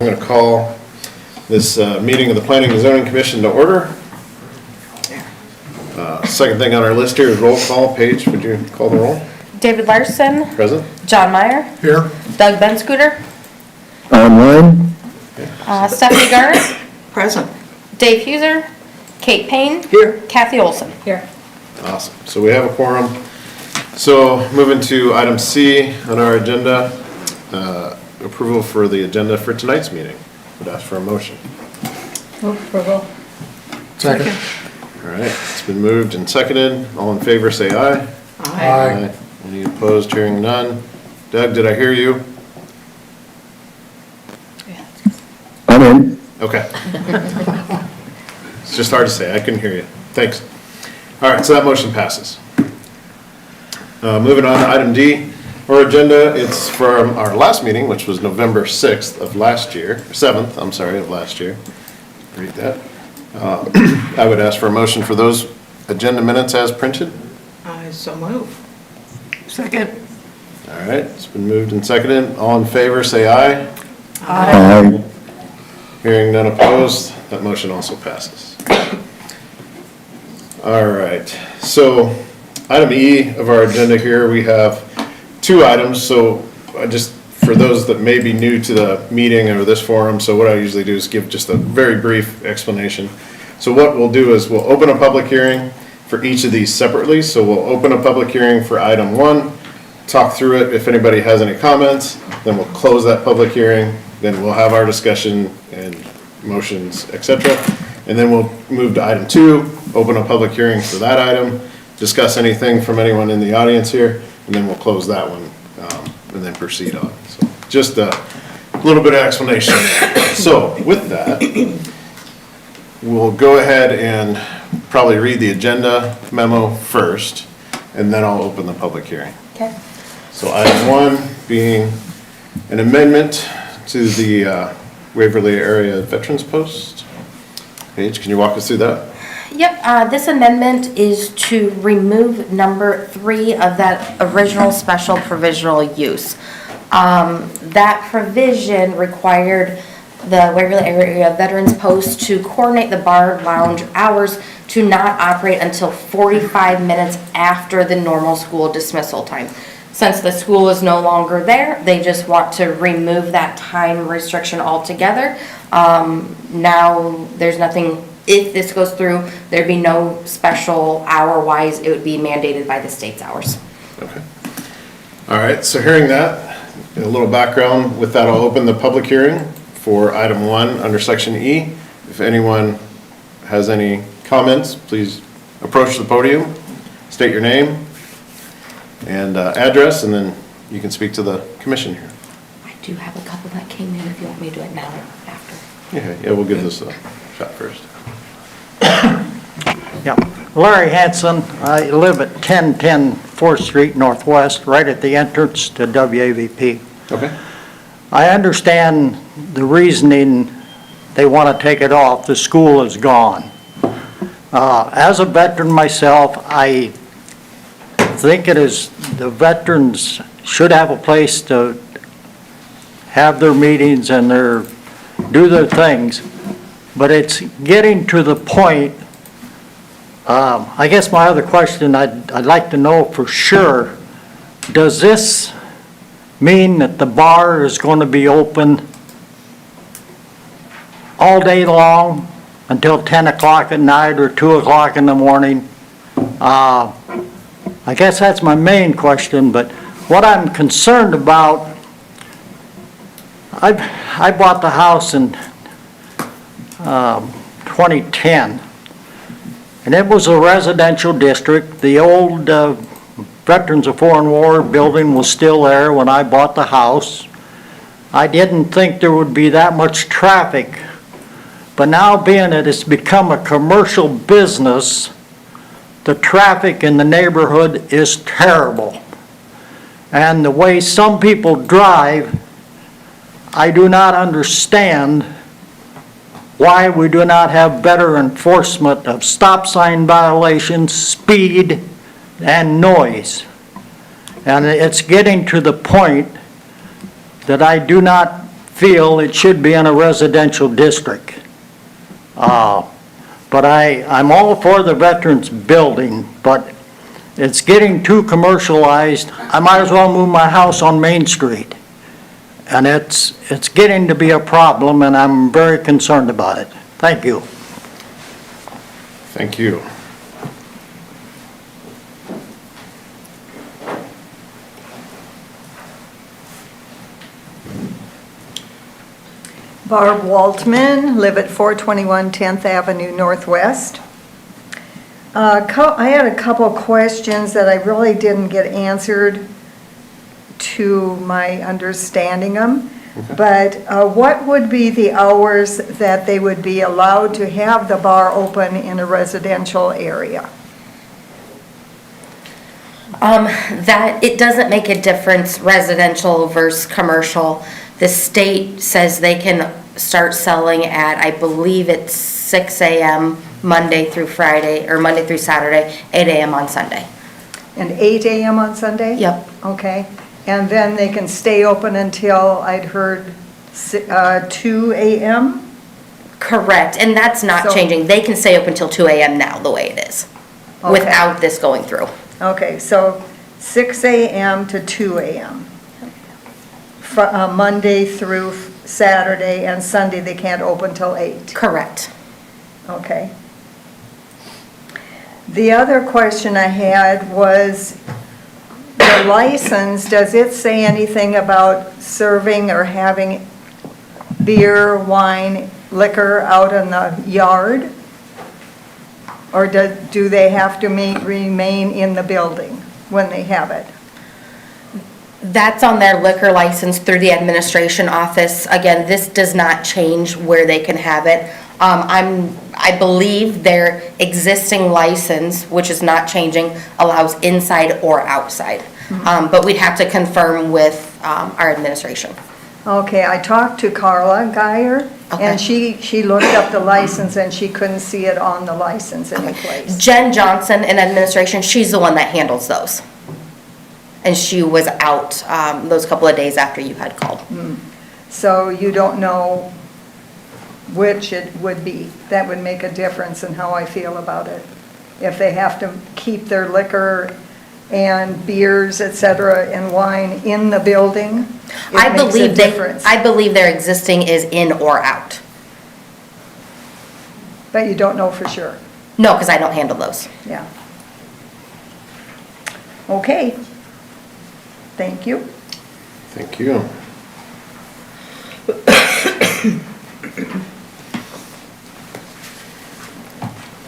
I'm going to call this meeting of the Planning and Zoning Commission to order. Second thing on our list here is roll call. Paige, would you call the roll? David Larson. Present. John Meyer. Here. Doug Benschoter. Online. Stephanie Garner. Present. Dave Huser. Kate Payne. Here. Kathy Olson. Here. Awesome. So we have a quorum. So moving to item C on our agenda, approval for the agenda for tonight's meeting. Would ask for a motion. Move approval. Second. All right, it's been moved and seconded. All in favor, say aye. Aye. Any opposed? Hearing none. Doug, did I hear you? I'm in. Okay. It's just hard to say. I couldn't hear you. Thanks. All right, so that motion passes. Moving on to item D, our agenda. It's from our last meeting, which was November 6th of last year, 7th, I'm sorry, of last year. Read that. I would ask for a motion for those agenda minutes as printed. I so move. Second. All right, it's been moved and seconded. All in favor, say aye. Aye. Hearing none opposed, that motion also passes. All right, so item E of our agenda here, we have two items. So just for those that may be new to the meeting or this forum, so what I usually do is give just a very brief explanation. So what we'll do is we'll open a public hearing for each of these separately. So we'll open a public hearing for item 1, talk through it. If anybody has any comments, then we'll close that public hearing. Then we'll have our discussion and motions, etc. And then we'll move to item 2, open a public hearing for that item, discuss anything from anyone in the audience here, and then we'll close that one and then proceed on. So just a little bit of explanation there. So with that, we'll go ahead and probably read the agenda memo first, and then I'll open the public hearing. Okay. So item 1 being an amendment to the Waverly Area Veterans Post. Paige, can you walk us through that? Yep, this amendment is to remove number 3 of that original special provisional use. That provision required the Waverly Area Veterans Post to coordinate the bar lounge hours to not operate until 45 minutes after the normal school dismissal time. Since the school is no longer there, they just want to remove that time restriction altogether. Now, there's nothing, if this goes through, there'd be no special hour-wise, it would be mandated by the state's hours. Okay. All right, so hearing that, a little background with that, I'll open the public hearing for item 1 under section E. If anyone has any comments, please approach the podium, state your name and address, and then you can speak to the commission here. I do have a couple that came in if you want me to do it now or after. Yeah, we'll give this a shot first. Yeah, Larry Hanson. I live at 1010 4th Street Northwest, right at the entrance to WAVP. Okay. I understand the reasoning they want to take it off. The school is gone. As a veteran myself, I think it is the veterans should have a place to have their meetings and do their things, but it's getting to the point. I guess my other question, I'd like to know for sure, does this mean that the bar is going to be open all day long until 10 o'clock at night or 2 o'clock in the morning? I guess that's my main question, but what I'm concerned about, I bought the house in 2010, and it was a residential district. The old Veterans of Foreign War building was still there when I bought the house. I didn't think there would be that much traffic, but now being that it's become a commercial business, the traffic in the neighborhood is terrible. And the way some people drive, I do not understand why we do not have better enforcement of stop sign violations, speed, and noise. And it's getting to the point that I do not feel it should be in a residential district. But I'm all for the veterans building, but it's getting too commercialized. I might as well move my house on Main Street. And it's getting to be a problem, and I'm very concerned about it. Thank you. Thank you. Barb Waltman, live at 421 10th Avenue Northwest. I had a couple questions that I really didn't get answered to my understanding them. But what would be the hours that they would be allowed to have the bar open in a residential area? That, it doesn't make a difference residential versus commercial. The state says they can start selling at, I believe it's 6 a.m. Monday through Friday, or Monday through Saturday, 8 a.m. on Sunday. And 8 a.m. on Sunday? Yep. Okay. And then they can stay open until, I'd heard, 2 a.m.? Correct, and that's not So- changing. They can stay open until 2 a.m. now, the way it is, Okay. without this going through. Okay, so 6 a.m. to 2 a.m. Monday through Saturday, and Sunday they can't open till 8. Correct. Okay. The other question I had was, the license, does it say anything about serving or having beer, wine, liquor out in the yard? Or do they have to remain in the building when they have it? That's on their liquor license through the administration office. Again, this does not change where they can have it. I believe their existing license, which is not changing, allows inside or outside. But we'd have to confirm with our administration. Okay, I talked to Carla Geyer, Okay. and she looked up the license and she couldn't see it on the license anyplace. Jen Johnson in administration, she's the one that handles those. And she was out those couple of days after you had called. So you don't know which it would be. That would make a difference in how I feel about it. If they have to keep their liquor and beers, et cetera, and wine in the building, it makes a difference. I believe their existing is in or out. But you don't know for sure. No, because I don't handle those. Yeah. Okay. Thank you. Thank you.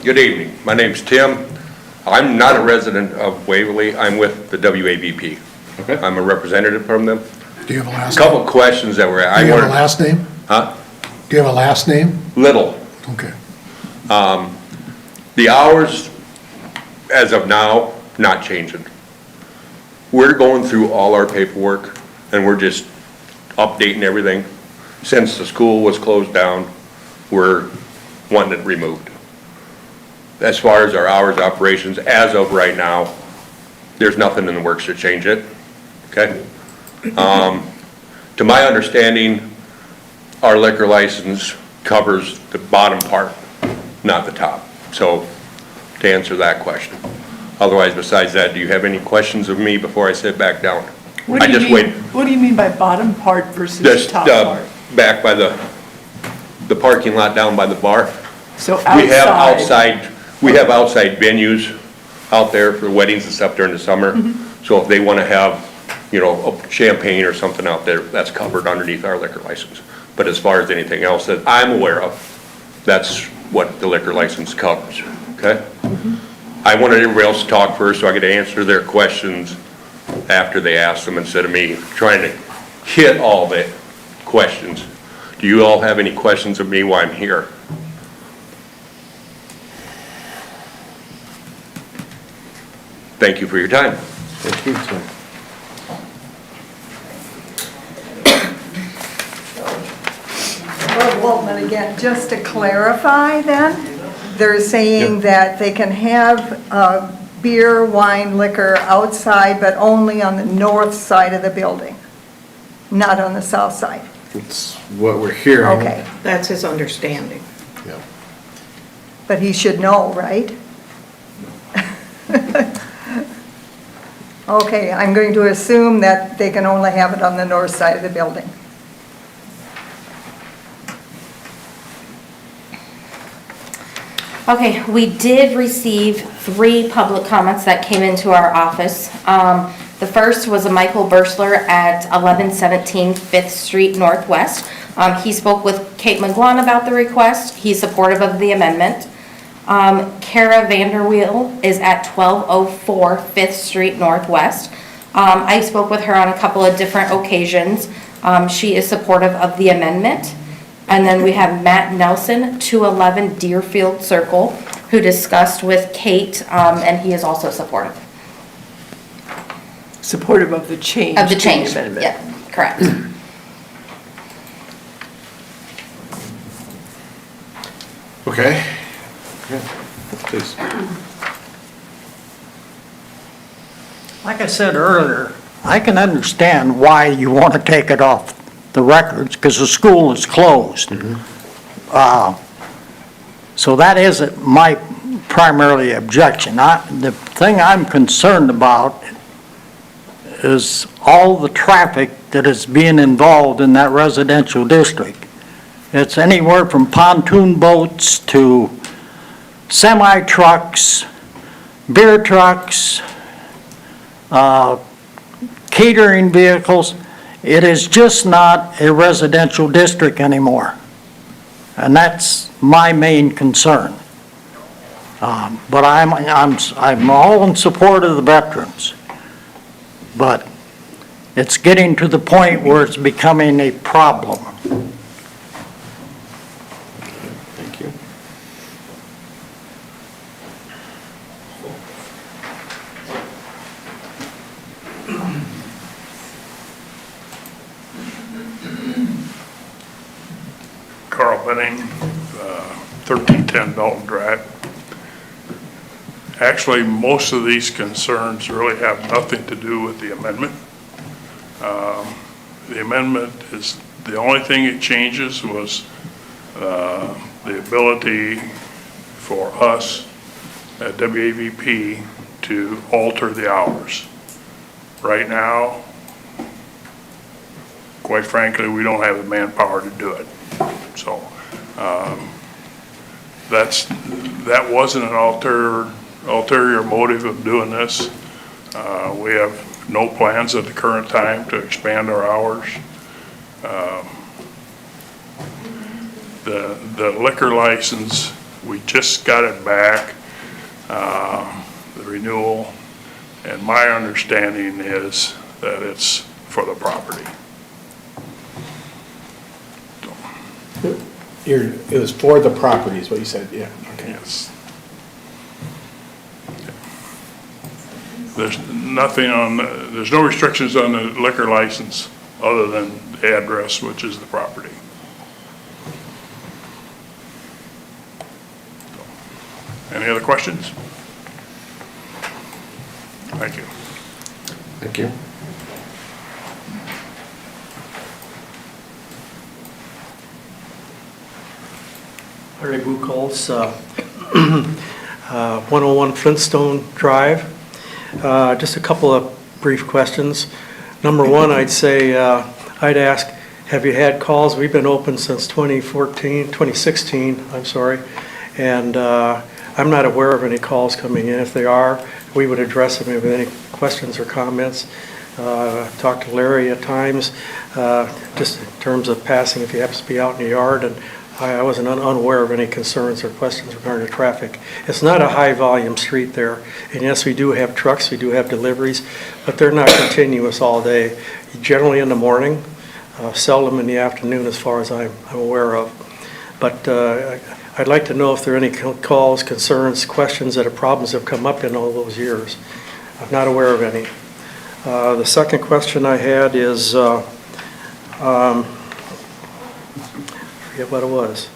Good evening. My name's Tim. I'm not a resident of Waverly. I'm with the WAVP. Okay. I'm a representative from them. Do you have a last A name? couple questions that were, Do I you have a wanted, last name? huh? Do you have a last name? Little. Okay. The hours, as of now, not changing. We're going through all our paperwork and we're just updating everything. Since the school was closed down, we're wanting it removed. As far as our hours of operations, as of right now, there's nothing in the works to change it, okay? To my understanding, our liquor license covers the bottom part, not the top. So, to answer that question. Otherwise, besides that, do you have any questions of me before I sit back down? What do you mean? What do you mean by bottom part versus Just, top part? back by the parking lot down by the bar. So We have outside venues out there for weddings and stuff during the summer. So if they want to have, you know, a champagne or something out there, that's covered underneath our liquor license. But as far as anything else that I'm aware of, that's what the liquor license covers, okay? I wanted everybody else to talk first so I could answer their questions after they ask them instead of me trying to hit all the questions. Do you all have any questions of me while I'm here? Thank you for your time. Thank you, Tim. Well, Waltman, again, just to clarify then, they're saying that they can have beer, wine, liquor outside, but only on the north side of the building, not on the south side. It's what we're hearing. Okay, That's his understanding. Yeah. but he should know, right? Okay, I'm going to assume that they can only have it on the north side of the building. Okay, we did receive 3 public comments that came into our office. The first was a Michael Bursler at 1117 Fifth Street Northwest. He spoke with Kate McGlon about the request. He's supportive of the amendment. Kara Vanderweel is at 1204 Fifth Street Northwest. I spoke with her on a couple of different occasions. She is supportive of the amendment. And then we have Matt Nelson, 211 Deerfield Circle, who discussed with Kate, and he is also supportive. Supportive of the change. Of the to change, amendment. yeah, correct. Okay. Yeah, please. Like I said earlier, I can understand why you want to take it off the records, because the school is closed. So that isn't my primarily objection. The thing I'm concerned about is all the traffic that is being involved in that residential district. It's anywhere from pontoon boats to semi-trucks, beer trucks, catering vehicles. It is just not a residential district anymore. And that's my main concern. But I'm all in support of the veterans. But it's getting to the point where it's becoming a problem. Thank you. Carl Benning, 1310 Dalton Drive. Actually, most of these concerns really have nothing to do with the amendment. The amendment is, the only thing it changes was the ability for us at WAVP to alter the hours. Right now, quite frankly, we don't have the manpower to do it. So that wasn't an ulterior motive of doing this. We have no plans at the current time to expand our hours. The liquor license, we just got it back, the renewal, and my understanding is that it's for the property. It was for the property is what you said, yeah, okay. Yes. There's nothing on, there's no restrictions on the liquor license other than the address, which is the property. Any other questions? Thank you. Thank you. Larry Buchholz, 101 Flintstone Drive. Just a couple of brief questions. Number one, I'd say, I'd ask, have you had calls? We've been open since 2016, I'm sorry, and I'm not aware of any calls coming in. If they are, we would address them if any questions or comments. Talk to Larry at times, just in terms of passing if he happens to be out in the yard, and I wasn't unaware of any concerns or questions regarding the traffic. It's not a high-volume street there, and yes, we do have trucks, we do have deliveries, but they're not continuous all day. Generally in the morning, seldom in the afternoon as far as I'm aware of. But I'd like to know if there are any calls, concerns, questions that problems have come up in all those years. I'm not aware of any. The second question I had is, forget what it was.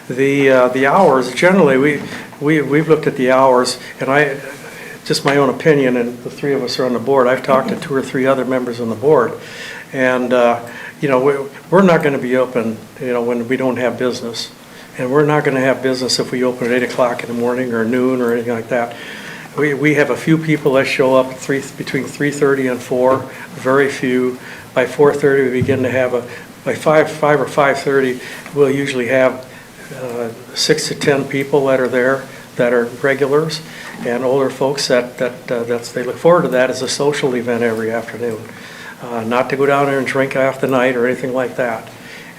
The hours, generally, we've looked at the hours, and just my own opinion, and the three of us are on the board, I've talked to 2 or 3 other members on the board, and, we're not going to be open, when we don't have business. And we're not going to have business if we open at 8 o'clock in the morning or noon or anything like that. We have a few people that show up between 3:30 and 4, very few. By 4:30, we begin to have by 5 or 5:30, we'll usually have 6 to 10 people that are there that are regulars, and older folks they look forward to that as a social event every afternoon. Not to go down there and drink half the night or anything like that.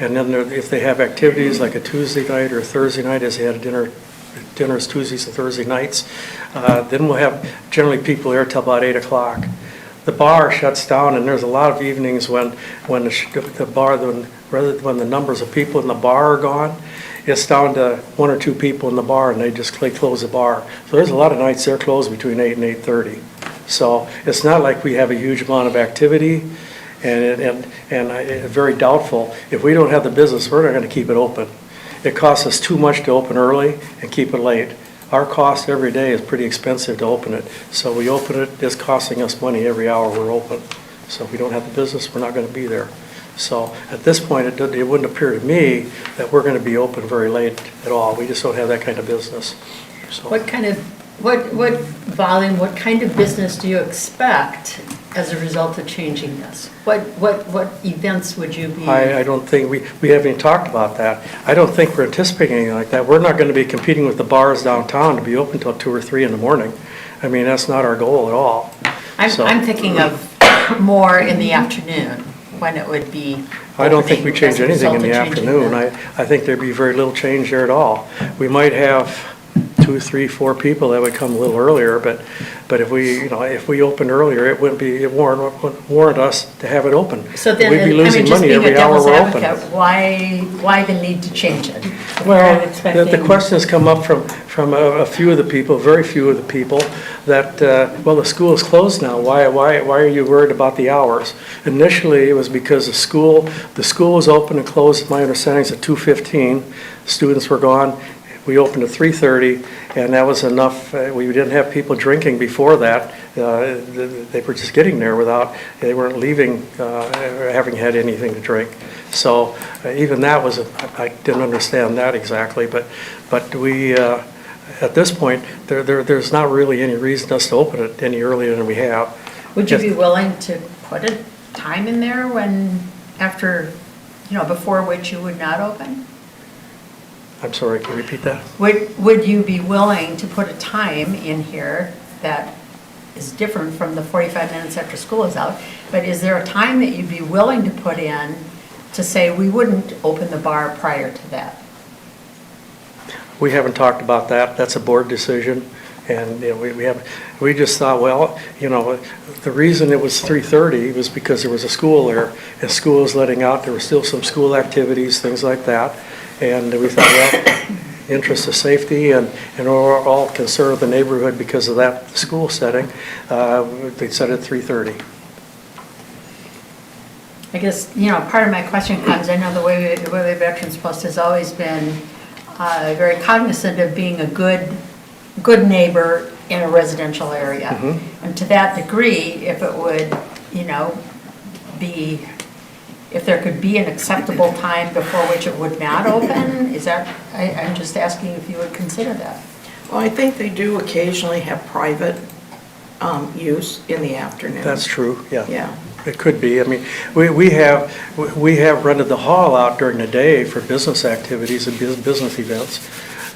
And then if they have activities like a Tuesday night or a Thursday night, as they had dinners Tuesdays and Thursday nights, then we'll have generally people there till about 8 o'clock. The bar shuts down, and there's a lot of evenings when the numbers of people in the bar are gone, it's down to 1 or 2 people in the bar, and they close the bar. So there's a lot of nights they're closed between 8 and 8:30. So it's not like we have a huge amount of activity, and very doubtful. If we don't have the business, we're not going to keep it open. It costs us too much to open early and keep it late. Our cost every day is pretty expensive to open it. So we open it, it's costing us money every hour we're open. So if we don't have the business, we're not going to be there. So at this point, it wouldn't appear to me that we're going to be open very late at all. We just don't have that kind of business. So. What kind of volume, what kind of business do you expect as a result of changing this? What events would you be? I don't think, we haven't even talked about that. I don't think we're anticipating anything like that. We're not going to be competing with the bars downtown to be open till 2 or 3 in the morning. I mean, that's not our goal at all. I'm thinking of more in the afternoon, when it would be. I don't think we change anything in the afternoon. I think there'd be very little change there at all. We might have 2, 3, 4 people that would come a little earlier, but if we opened earlier, it wouldn't warrant us to have it open. So then, we'd be losing money every hour we're open. Why the need to change it? Well, the question has come up from a few of the people, very few of the people, that the school is closed now. Why are you worried about the hours? Initially, it was because the school was open and closed. My understanding is at 2:15. Students were gone. We opened at 3:30, and that was enough. We didn't have people drinking before that. They were just getting there they weren't leaving having had anything to drink. So even that I didn't understand that exactly, but we, at this point, there's not really any reason us to open it any earlier than we have. Would you be willing to put a time in there before which you would not open? I'm sorry, can you repeat that? Would you be willing to put a time in here that is different from the 45 minutes after school is out, but is there a time that you'd be willing to put in to say we wouldn't open the bar prior to that? We haven't talked about that. That's a board decision, and we just thought, the reason it was 3:30 was because there was a school there, and school was letting out. There were still some school activities, things like that. And we thought, interest of safety and we're all concerned with the neighborhood because of that school setting, they set it at 3:30. I guess, part of my question comes, I know the Waverly Veterans Post has always been very cognizant of being a good neighbor in a residential area. Mm-hmm. And to that degree, if it would, if there could be an acceptable time before which it would not open, I'm just asking if you would consider that. Well, I think they do occasionally have private use in the afternoon. That's true, yeah. Yeah. It could be. I mean, we have rented the hall out during the day for business activities and business events.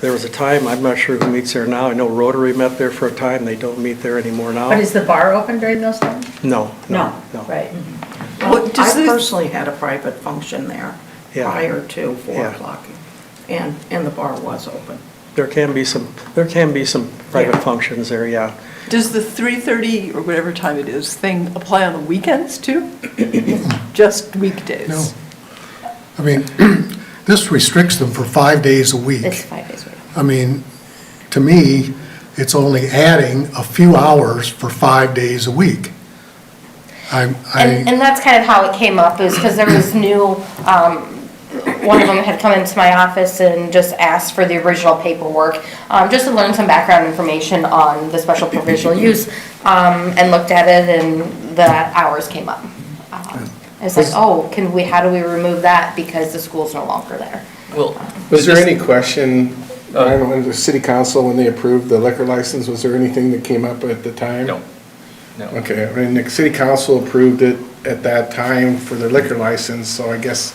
There was a time, I'm not sure who meets there now. I know Rotary met there for a time. They don't meet there anymore now. But is the bar open during those times? No. Right. Well, I personally had a private function there prior to 4 o'clock, and the bar was open. There can be some private functions there, yeah. Does the 3:30 or whatever time it is thing apply on the weekends too? Just weekdays? No. I mean, this restricts them for 5 days a week. It's 5 days a week. I mean, to me, it's only adding a few hours for 5 days a week. And that's kind of how it came up, is because there was new, one of them had come into my office and just asked for the original paperwork, just to learn some background information on the special provisional use, and looked at it, and the hours came up. It's like, oh, how do we remove that because the school's no longer there? Well, was there any question, I don't know, in the city council when they approved the liquor license, was there anything that came up at the time? No. No. Okay, I mean, the city council approved it at that time for their liquor license, so I guess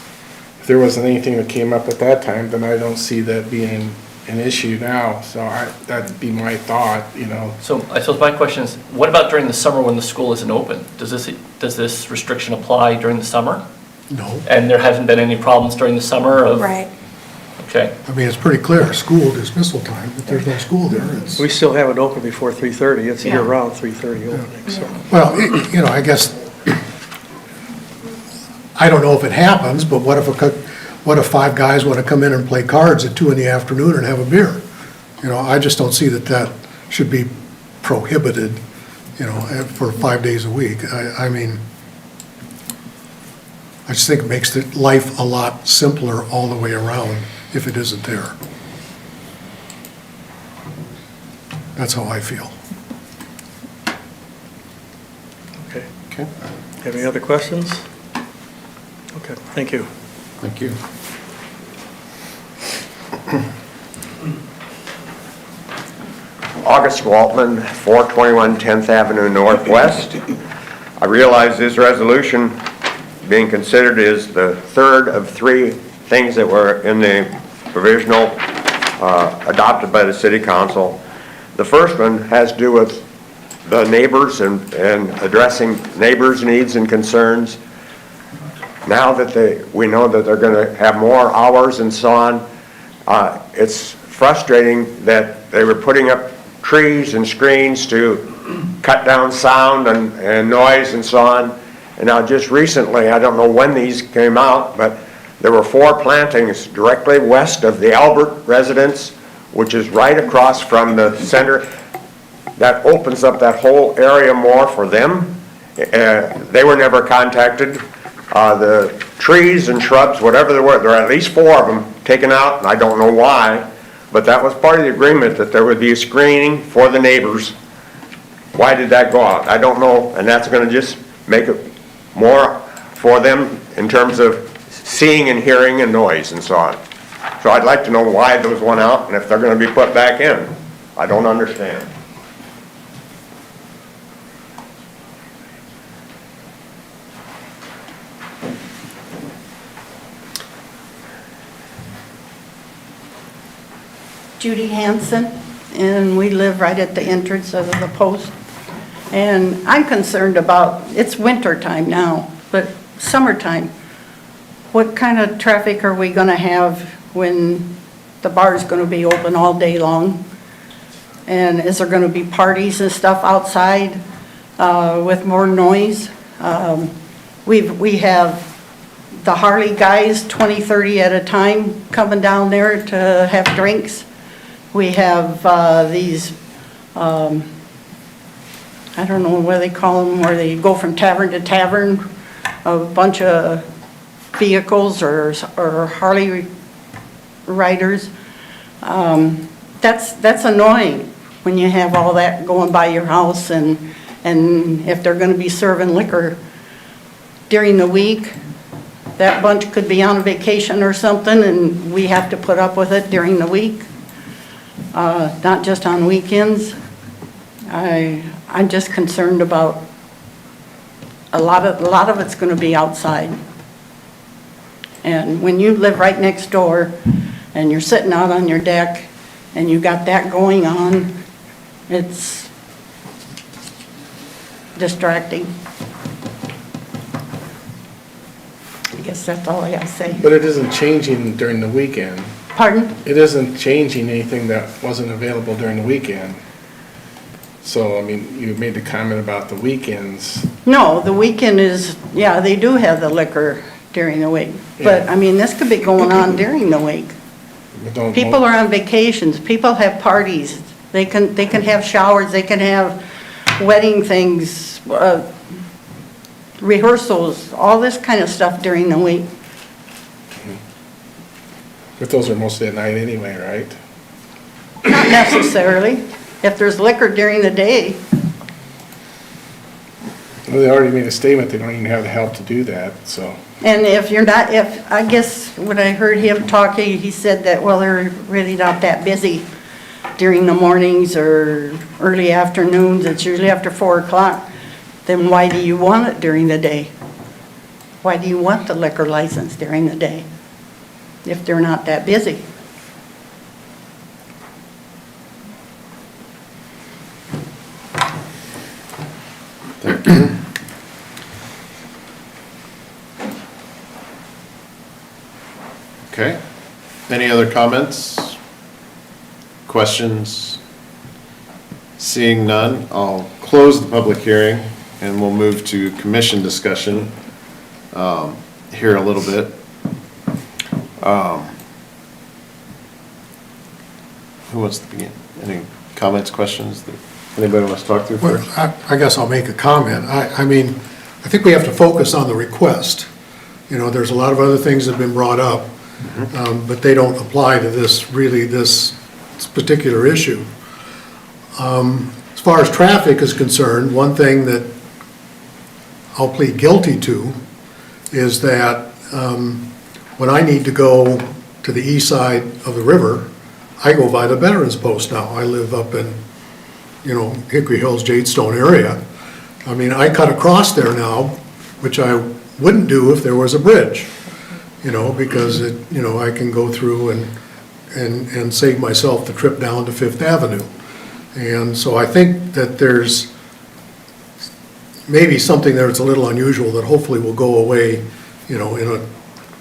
if there wasn't anything that came up at that time, then I don't see that being an issue now, so that'd be my thought, you know. So I suppose my question is, what about during the summer when the school isn't open? Does this restriction apply during the summer? No. And there hasn't been any problems during the summer of? Right. Okay. I mean, it's pretty clear, school dismissal time, if there's no school there, it's. We still have it open before 3:30. It's year-round 3:30 opening, so. Well, you know, I guess, I don't know if it happens, but what if 5 guys want to come in and play cards at 2 in the afternoon and have a beer? You know, I just don't see that should be prohibited, you know, for 5 days a week. I mean, I just think it makes life a lot simpler all the way around if it isn't there. That's how I feel. Okay. Have any other questions? Okay, thank you. Thank you. August Waltman, 421 10th Avenue Northwest. I realize this resolution being considered is the third of 3 things that were in the provisional adopted by the City Council. The first one has to do with the neighbors and addressing neighbors' needs and concerns. Now that we know that they're going to have more hours and so on, it's frustrating that they were putting up trees and screens to cut down sound and noise and so on. And now just recently, I don't know when these came out, but there were 4 plantings directly west of the Albert residence, which is right across from the center. That opens up that whole area more for them. They were never contacted. The trees and shrubs, whatever there are at least 4 of them taken out, and I don't know why, but that was part of the agreement that there would be a screening for the neighbors. Why did that go out? I don't know, and that's going to just make it more for them in terms of seeing and hearing and noise and so on. So I'd like to know why those went out and if they're going to be put back in. I don't understand. Judy Hansen, and we live right at the entrance of the post. And I'm concerned about, it's winter time now, but summertime, what kind of traffic are we gonna have when the bar's gonna be open all day long? And is there gonna be parties and stuff outside with more noise? We have the Harley guys, 20, 30 at a time, coming down there to have drinks. We have these, I don't know what they call them, where they go from tavern to tavern, a bunch of vehicles or Harley riders. That's annoying when you have all that going by your house, and if they're going to be serving liquor during the week, that bunch could be on vacation or something, and we have to put up with it during the week, not just on weekends. I'm just concerned about a lot of it's going to be outside. And when you live right next door and you're sitting out on your deck and you got that going on, it's distracting. I guess that's all I gotta say. But it isn't changing during the weekend. Pardon? It isn't changing anything that wasn't available during the weekend. So, I mean, you made the comment about the weekends. No, the weekend is, yeah, they do have the liquor during the week. But, Yeah. I mean, this could be going on during the week. People are on vacations, people have parties, they can have showers, they can have wedding things, rehearsals, all this kind of stuff during the week. But those are mostly at night anyway, right? Not necessarily. If there's liquor during the day, Well, they already made a statement, they don't even have the help to do that, so. and if you're not, I guess when I heard him talking, he said that, well, they're really not that busy during the mornings or early afternoons, it's usually after 4 o'clock. Then why do you want it during the day? Why do you want the liquor license during the day if they're not that busy? Thank you. Okay. Any other comments? Questions? Seeing none, I'll close the public hearing and we'll move to commission discussion here a little bit. Who wants to begin? Any comments, questions that anybody wants to talk through Well, first? I guess I'll make a comment. I mean, I think we have to focus on the request. You know, there's a lot of other things that have been brought up, but they don't apply to this particular issue. As far as traffic is concerned, one thing that I'll plead guilty to is that when I need to go to the east side of the river, I go by the Veterans Post now. I live up in, Hickory Hills, Jadestone area. I mean, I cut across there now, which I wouldn't do if there was a bridge, because I can go through and save myself the trip down to Fifth Avenue. And so I think that there's maybe something there that's a little unusual that hopefully will go away, in a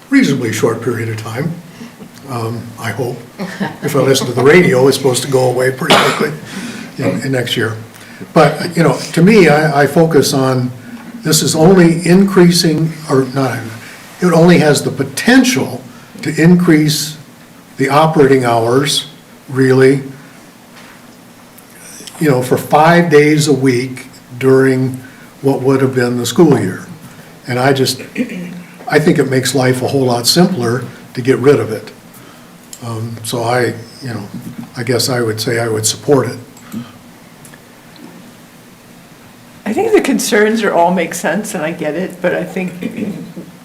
reasonably short period of time. I hope. If I listen to the radio, it's supposed to go away pretty quickly in next year. But, to me, I focus on, this is only increasing, or not, it only has the potential to increase the operating hours, really, for 5 days a week during what would have been the school year. And I think it makes life a whole lot simpler to get rid of it. So I guess I would say I would support it. I think the concerns all make sense, and I get it, but I think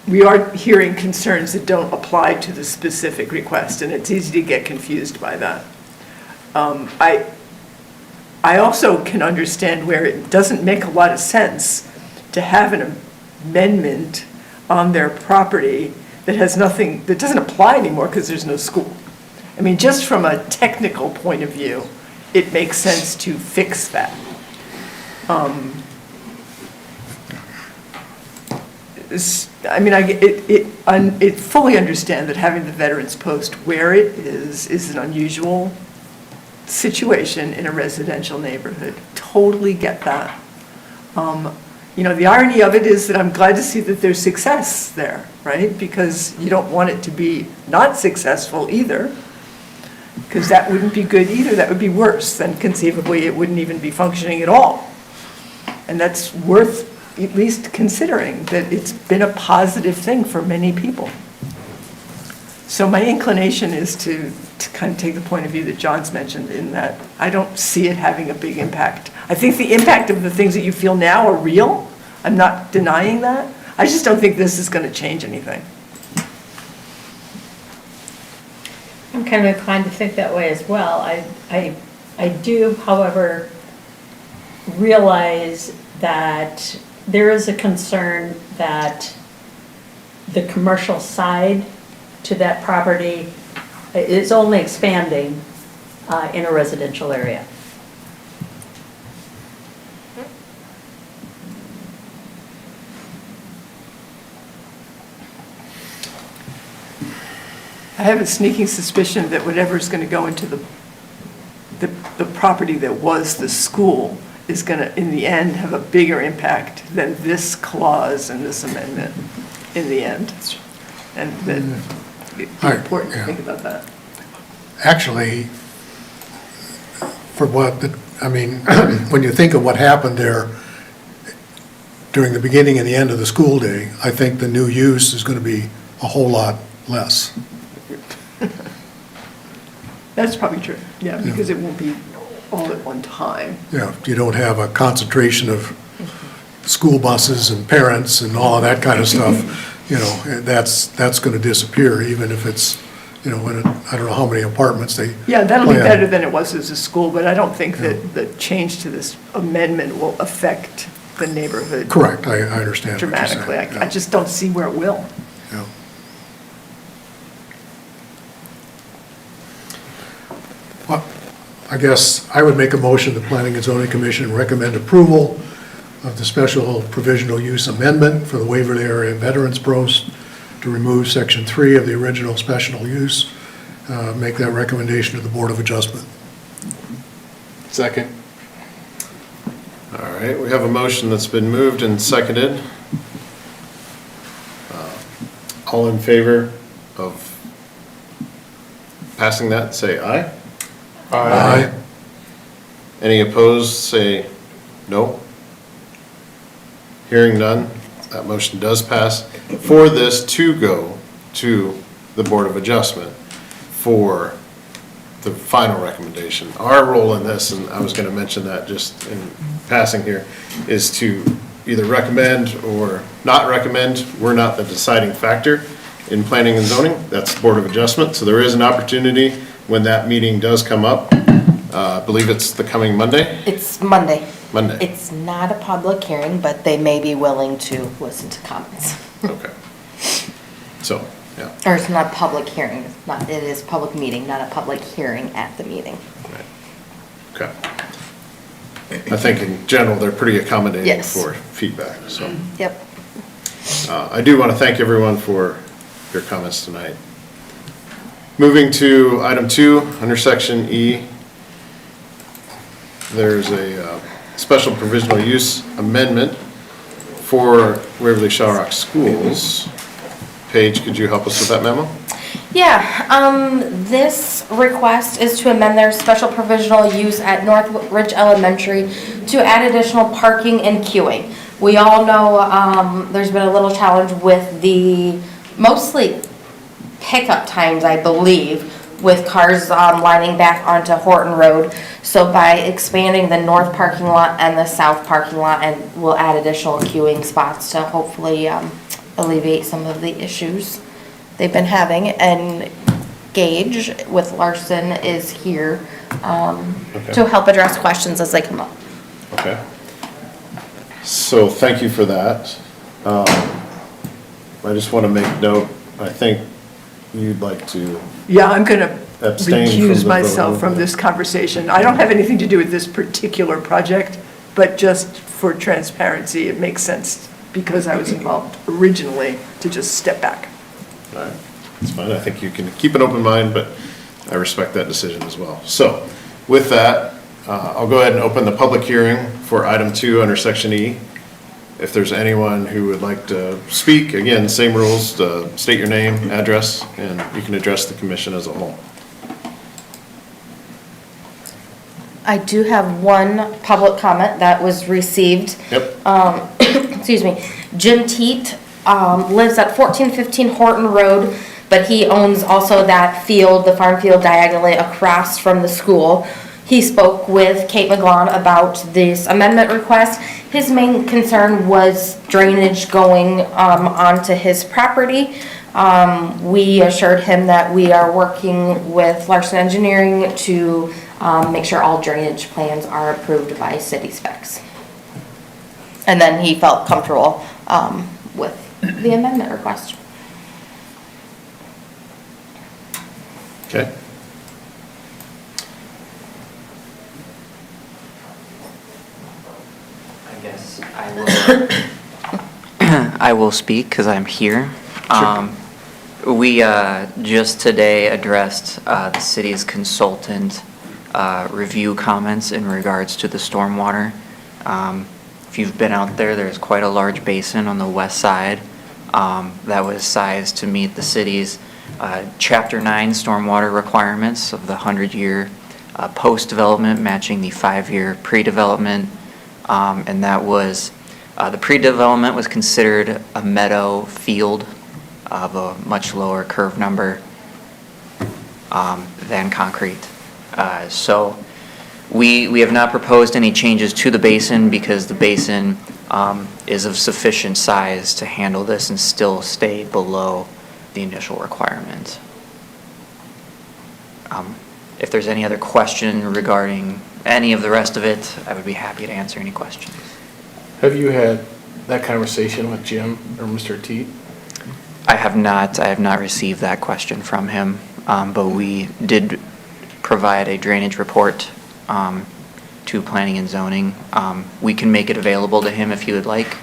we are hearing concerns that don't apply to the specific request, and it's easy to get confused by that. I also can understand where it doesn't make a lot of sense to have an amendment on their property that has nothing, that doesn't apply anymore because there's no school. I mean, just from a technical point of view, it makes sense to fix that. I fully understand that having the Veterans Post where it is an unusual situation in a residential neighborhood. Totally get that. The irony of it is that I'm glad to see that there's success there, right? Because you don't want it to be not successful either, because that wouldn't be good either. That would be worse. Then conceivably it wouldn't even be functioning at all. And that's worth at least considering that it's been a positive thing for many people. So my inclination is to kind of take the point of view that John's mentioned, in that I don't see it having a big impact. I think the impact of the things that you feel now are real. I'm not denying that. I just don't think this is going to change anything. I'm kind of inclined to think that way as well. I do, however, realize that there is a concern that the commercial side to that property is only expanding in a residential area. I have a sneaking suspicion that whatever's going to go into the property that was the school is going to, in the end, have a bigger impact than this clause in this amendment in the end. And that it's important to think about that. Actually, when you think of what happened there during the beginning and the end of the school day, I think the new use is going to be a whole lot less. That's probably true, yeah, because it won't be all at one time. Yeah, you don't have a concentration of school buses and parents and all of that kind of stuff, you know, and that's gonna disappear, even if it's, you know, I don't know how many apartments they. Yeah, that'll be plan. better than it was as a school, but I don't think that the change to this amendment will affect the neighborhood. Correct, I understand what you're saying. Dramatically. I just don't see where it will. Yeah. Well, I guess I would make a motion, the Planning and Zoning Commission recommend approval of the Special Provisional Use Amendment for the Waverly Area Veterans Post to remove Section 3 of the original special use. Make that recommendation to the Board of Adjustment. Second. All right, we have a motion that's been moved and seconded. All in favor of passing that, say aye. Aye. Any opposed, say no. Hearing none, that motion does pass. For this to go to the Board of Adjustment for the final recommendation. Our role in this, and I was going to mention that just in passing here, is to either recommend or not recommend. We're not the deciding factor in planning and zoning. That's the Board of Adjustment. So there is an opportunity when that meeting does come up. I believe it's the coming Monday? It's Monday. Monday. It's not a public hearing, but they may be willing to listen to comments. Okay. So, yeah. Or it's not a public hearing, it's not, it is public meeting, not a public hearing at the meeting. Okay. I think in general, they're pretty accommodating Yes. for feedback, so. Yep. I do want to thank everyone for your comments tonight. Moving to item 2, under section E, there's a special provisional use amendment for Waverly-Shell Schools. Paige, could you help us with that memo? Yeah, this request is to amend their special provisional use at North Ridge Elementary to add additional parking and queuing. We all know there's been a little challenge with the mostly pickup times, I believe, with cars lining back onto Horton Road. So by expanding the north parking lot and the south parking lot, and we'll add additional queuing spots to hopefully alleviate some of the issues they've been having. And Gage with Larson is here to help address questions as they come up. Okay. So thank you for that. I just want to make note, I think you'd like to Yeah, I'm going to abstain from recuse the myself vote. from this conversation. I don't have anything to do with this particular project, but just for transparency, it makes sense because I was involved originally to just step back. All right, that's fine. I think you can keep an open mind, but I respect that decision as well. So with that, I'll go ahead and open the public hearing for item 2 under section E. If there's anyone who would like to speak, again, same rules, state your name, address, and you can address the commission as a whole. I do have one public comment that was received. Yep. Excuse me. Jim Teet lives at 1415 Horton Road, but he owns also that field, the farm field diagonally across from the school. He spoke with Kate McGlon about this amendment request. His main concern was drainage going onto his property. We assured him that we are working with Larson Engineering to make sure all drainage plans are approved by city specs. And then he felt comfortable with the amendment request. Okay. I guess I will speak because I'm here. We just today addressed the city's consultant review comments in regards to the stormwater. If you've been out there, there's quite a large basin on the west side that was sized to meet the city's Chapter 9 stormwater requirements of the 100-year post-development matching the 5-year pre-development. And that was, the pre-development was considered a meadow field of a much lower curve number than concrete. So we have not proposed any changes to the basin because the basin is of sufficient size to handle this and still stay below the initial requirement. If there's any other question regarding any of the rest of it, I would be happy to answer any questions. Have you had that conversation with Jim or Mr. Teet? I have not received that question from him, but we did provide a drainage report to planning and zoning. We can make it available to him if he would like.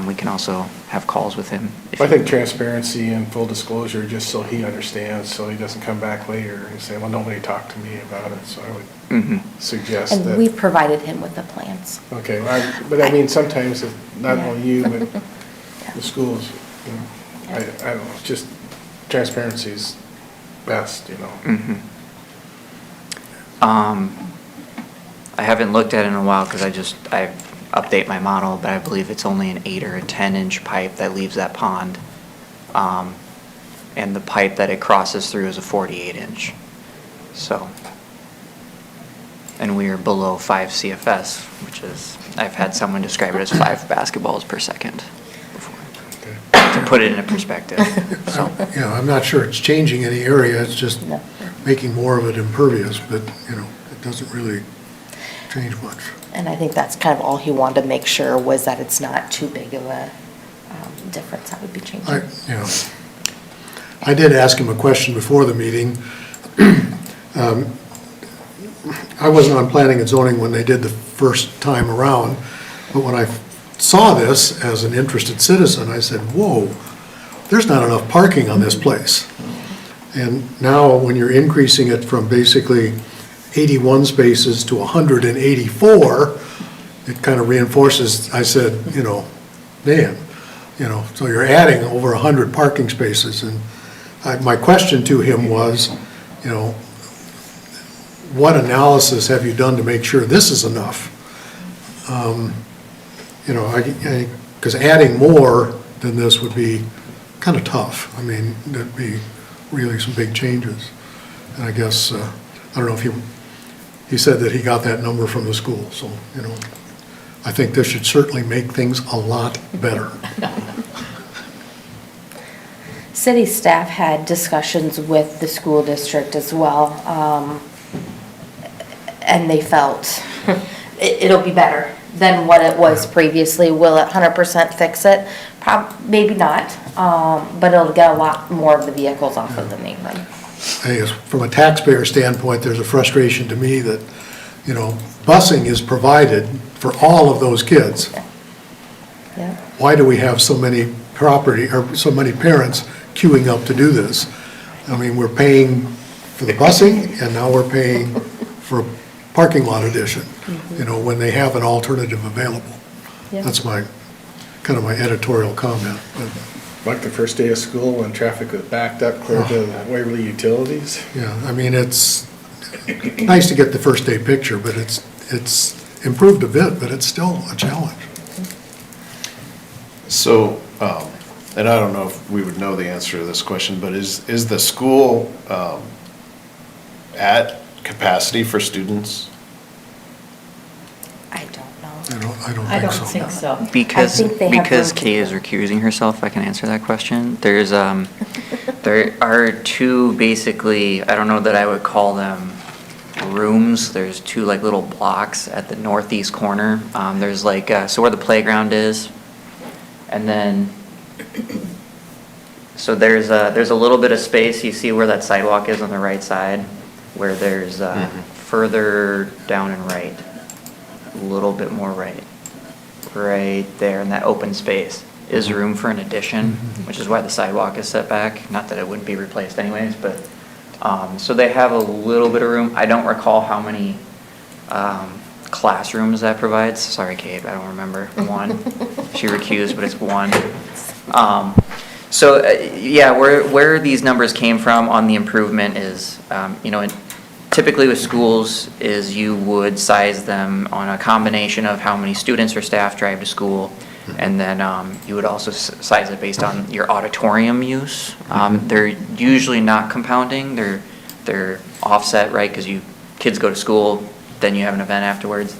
We can also have calls with him. I think transparency and full disclosure, just so he understands, so he doesn't come back later and say, well, nobody talked to me about it, so I would suggest that. And we provided him with the plans. Okay, but I mean, sometimes, not only you, but the schools, you know, I don't know, just transparency's best, you know. I haven't looked at it in a while because I update my model, but I believe it's only an 8 or a 10-inch pipe that leaves that pond. And the pipe that it crosses through is a 48-inch. So, and we are below 5 CFS, which is, I've had someone describe it as 5 basketballs per second before, to put it in a perspective. So. Yeah, I'm not sure it's changing any area, it's just making more of it impervious, but, you know, it doesn't really change much. And I think that's kind of all he wanted to make sure was that it's not too big of a difference that would be changing. I did ask him a question before the meeting. I wasn't on planning and zoning when they did the first time around, but when I saw this as an interested citizen, I said, whoa, there's not enough parking on this place. And now when you're increasing it from basically 81 spaces to 184, it kind of reinforces, I said, you know, man, you know, so you're adding over 100 parking spaces. And my question to him was, you know, what analysis have you done to make sure this is enough? You know, because adding more than this would be kind of tough. I mean, there'd be really some big changes. And I guess, I don't know if he said that he got that number from the school, so, you know, I think this should certainly make things a lot better. City staff had discussions with the school district as well, and they felt it'll be better than what it was previously. Will it 100% fix it? Maybe not, but it'll get a lot more of the vehicles off of the main road. I guess from a taxpayer standpoint, there's a frustration to me that, you know, busing is provided for all of those kids. Yeah. Why do we have so many so many parents queuing up to do this? I mean, we're paying for the busing, and now we're paying for a parking lot addition, you know, when they have an alternative available. Yeah. That's kind of my editorial comment. But, like the first day of school when traffic was backed up clear to the Waverly utilities. Yeah, I mean, it's nice to get the first day picture, but it's improved a bit, but it's still a challenge. So, and I don't know if we would know the answer to this question, but is the school at capacity for students? I don't know. I don't think so. Because I think they have room Kay is recusing herself, I can answer that question. There's, there are two basically, I don't know that I would call them rooms. There's two like little blocks at the northeast corner. There's like, so where the playground is, and then, so there's a little bit of space. You see where that sidewalk is on the right side, where there's further down and right. A little bit more right there in that open space is room for an addition, which is why the sidewalk is set back. Not that it wouldn't be replaced anyways, but so they have a little bit of room. I don't recall how many classrooms that provides. Sorry, Kate, I don't remember. One. She recused, but it's one. So yeah, where these numbers came from on the improvement is, you know, typically with schools is you would size them on a combination of how many students or staff drive to school, and then you would also size it based on your auditorium use. They're usually not compounding, they're offset, right, because you kids go to school, then you have an event afterwards.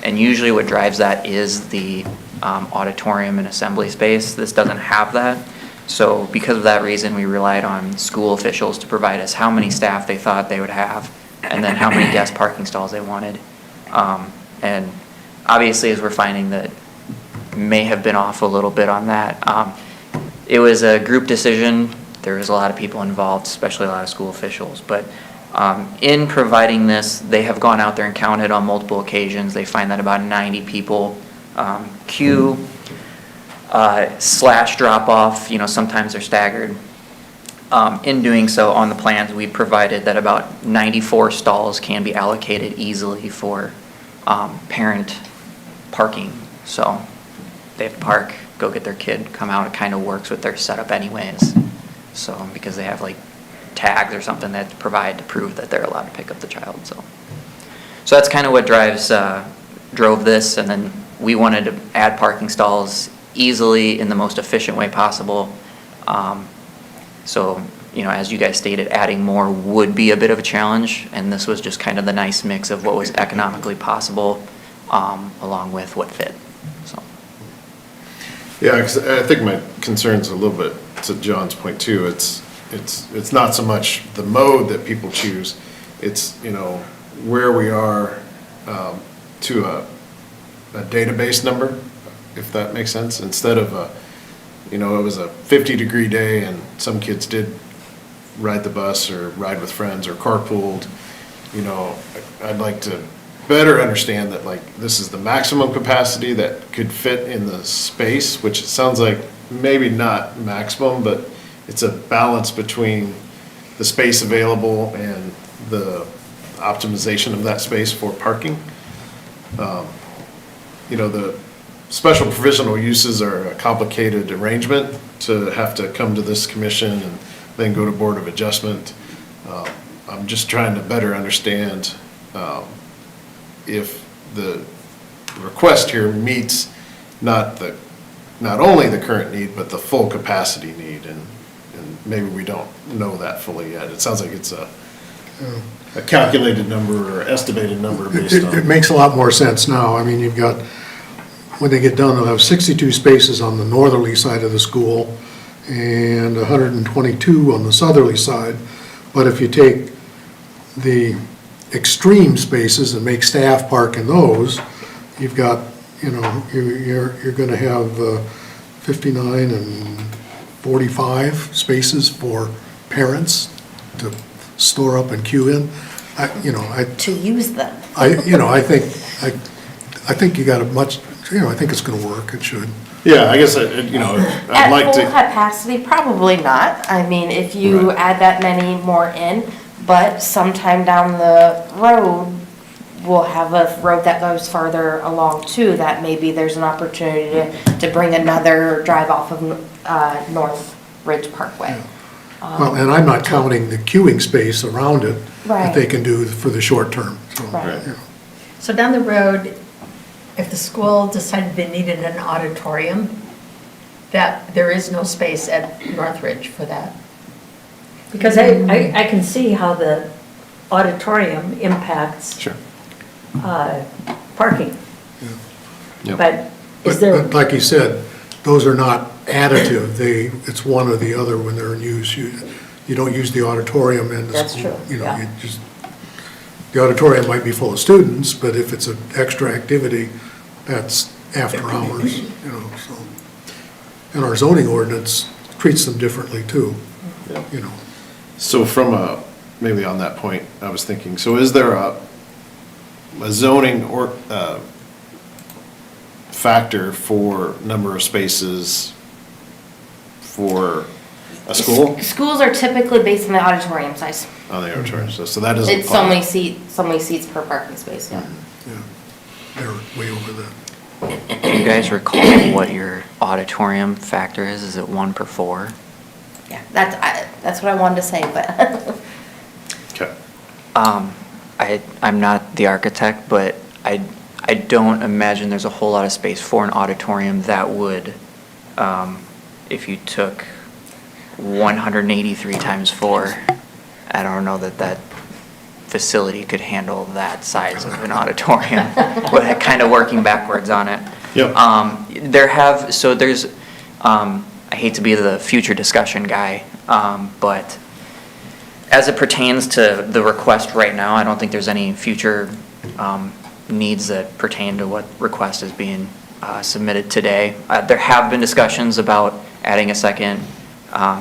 And usually what drives that is the auditorium and assembly space. This doesn't have that. So because of that reason, we relied on school officials to provide us how many staff they thought they would have, and then how many guest parking stalls they wanted. And obviously, as we're finding that may have been off a little bit on that. It was a group decision. There was a lot of people involved, especially a lot of school officials. But in providing this, they have gone out there and counted on multiple occasions. They find that about 90 people queue / drop off. Sometimes they're staggered. In doing so, on the plans, we provided that about 94 stalls can be allocated easily for parent parking. So they have to park, go get their kid, come out. It kind of works with their setup anyways. So because they have like tags or something that provide to prove that they're allowed to pick up the child. So that's kind of what drove this. And then we wanted to add parking stalls easily in the most efficient way possible. So, as you guys stated, adding more would be a bit of a challenge, and this was just kind of the nice mix of what was economically possible, along with what fit, so. Yeah, 'cause I think my concern's a little bit, to John's point too, it's not so much the mode that people choose, it's, where we are to a database number, if that makes sense, instead of it was a 50-degree day and some kids did ride the bus or ride with friends or carpooled, I'd like to better understand that this is the maximum capacity that could fit in the space, which it sounds like maybe not maximum, but it's a balance between the space available and the optimization of that space for parking. The special provisional uses are a complicated arrangement to have to come to this commission and then go to Board of Adjustment. I'm just trying to better understand if the request here meets not only the current need, but the full capacity need, and maybe we don't know that fully yet. It sounds like it's a calculated number or estimated number based on. It makes a lot more sense now. I mean, you've got, when they get done, they'll have 62 spaces on the northerly side of the school and 122 on the southerly side. But if you take the extreme spaces and make staff park in those, you've got, you're going to have 59 and 45 spaces for parents to store up and queue in. To use them. I think you got a much, I think it's going to work. It should. Yeah, I guess, I'd like to. At full capacity, probably not. I mean, if you add that many more in, but sometime down the road, we'll have a road that goes farther along too, that maybe there's an opportunity to bring another drive off of North Ridge Parkway. Well, and I'm not counting the queuing space around it that they Right. can do for the short term. So, Right. So down the road, if the school decided they needed an auditorium, that there is no space at Northridge for that. Because I can see how the auditorium impacts Sure. parking. Yep. But is there, But like you said, those are not additive. It's one or the other when they're in use. You don't use the auditorium in the That's school. true, yeah. The auditorium might be full of students, but if it's an extra activity, that's after hours, so. And our zoning ordinance treats them differently too, So maybe on that point, I was thinking, so is there a zoning or factor for number of spaces for a school? Schools are typically based on the auditorium size. On the auditorium, so that doesn't. It's so many seats per parking space, yeah. They're way over that. Do you guys recall what your auditorium factor is? Is it 1 per 4? Yeah, that's what I wanted to say, but. Okay. I'm not the architect, but I don't imagine there's a whole lot of space for an auditorium that would, if you took 183 times 4, I don't know that facility could handle that size of an auditorium, but kind of working backwards on it. Yep. There's, I hate to be the future discussion guy, but as it pertains to the request right now, I don't think there's any future needs that pertain to what request is being submitted today. There have been discussions about adding a second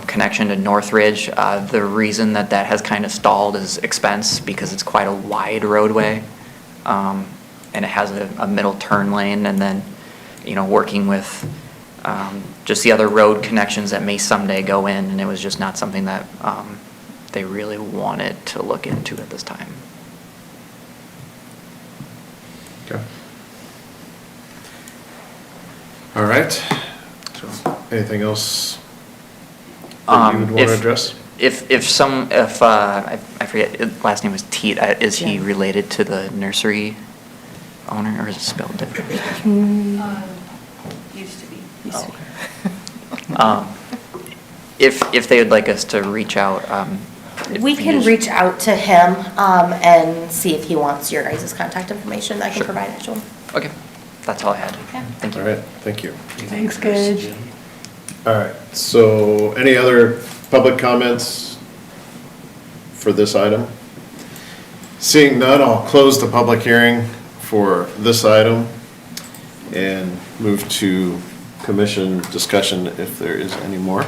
connection to Northridge. The reason that has kind of stalled is expense, because it's quite a wide roadway, and it has a middle turn lane, and then, working with just the other road connections that may someday go in, and it was just not something that they really wanted to look into at this time. Okay. All right. So, anything else that you would want to address? If I forget, his last name was Teat, is he related to the nursery owner, or is it spelled differently? Used to be. If they would like us to reach out, We can reach out to him and see if he wants your guys' contact information. I can provide it to him. Okay, that's all I had. Thank you. All right, thank you. Thanks, Gage. All right, so any other public comments for this item? Seeing none, I'll close the public hearing for this item and move to commission discussion if there is any more.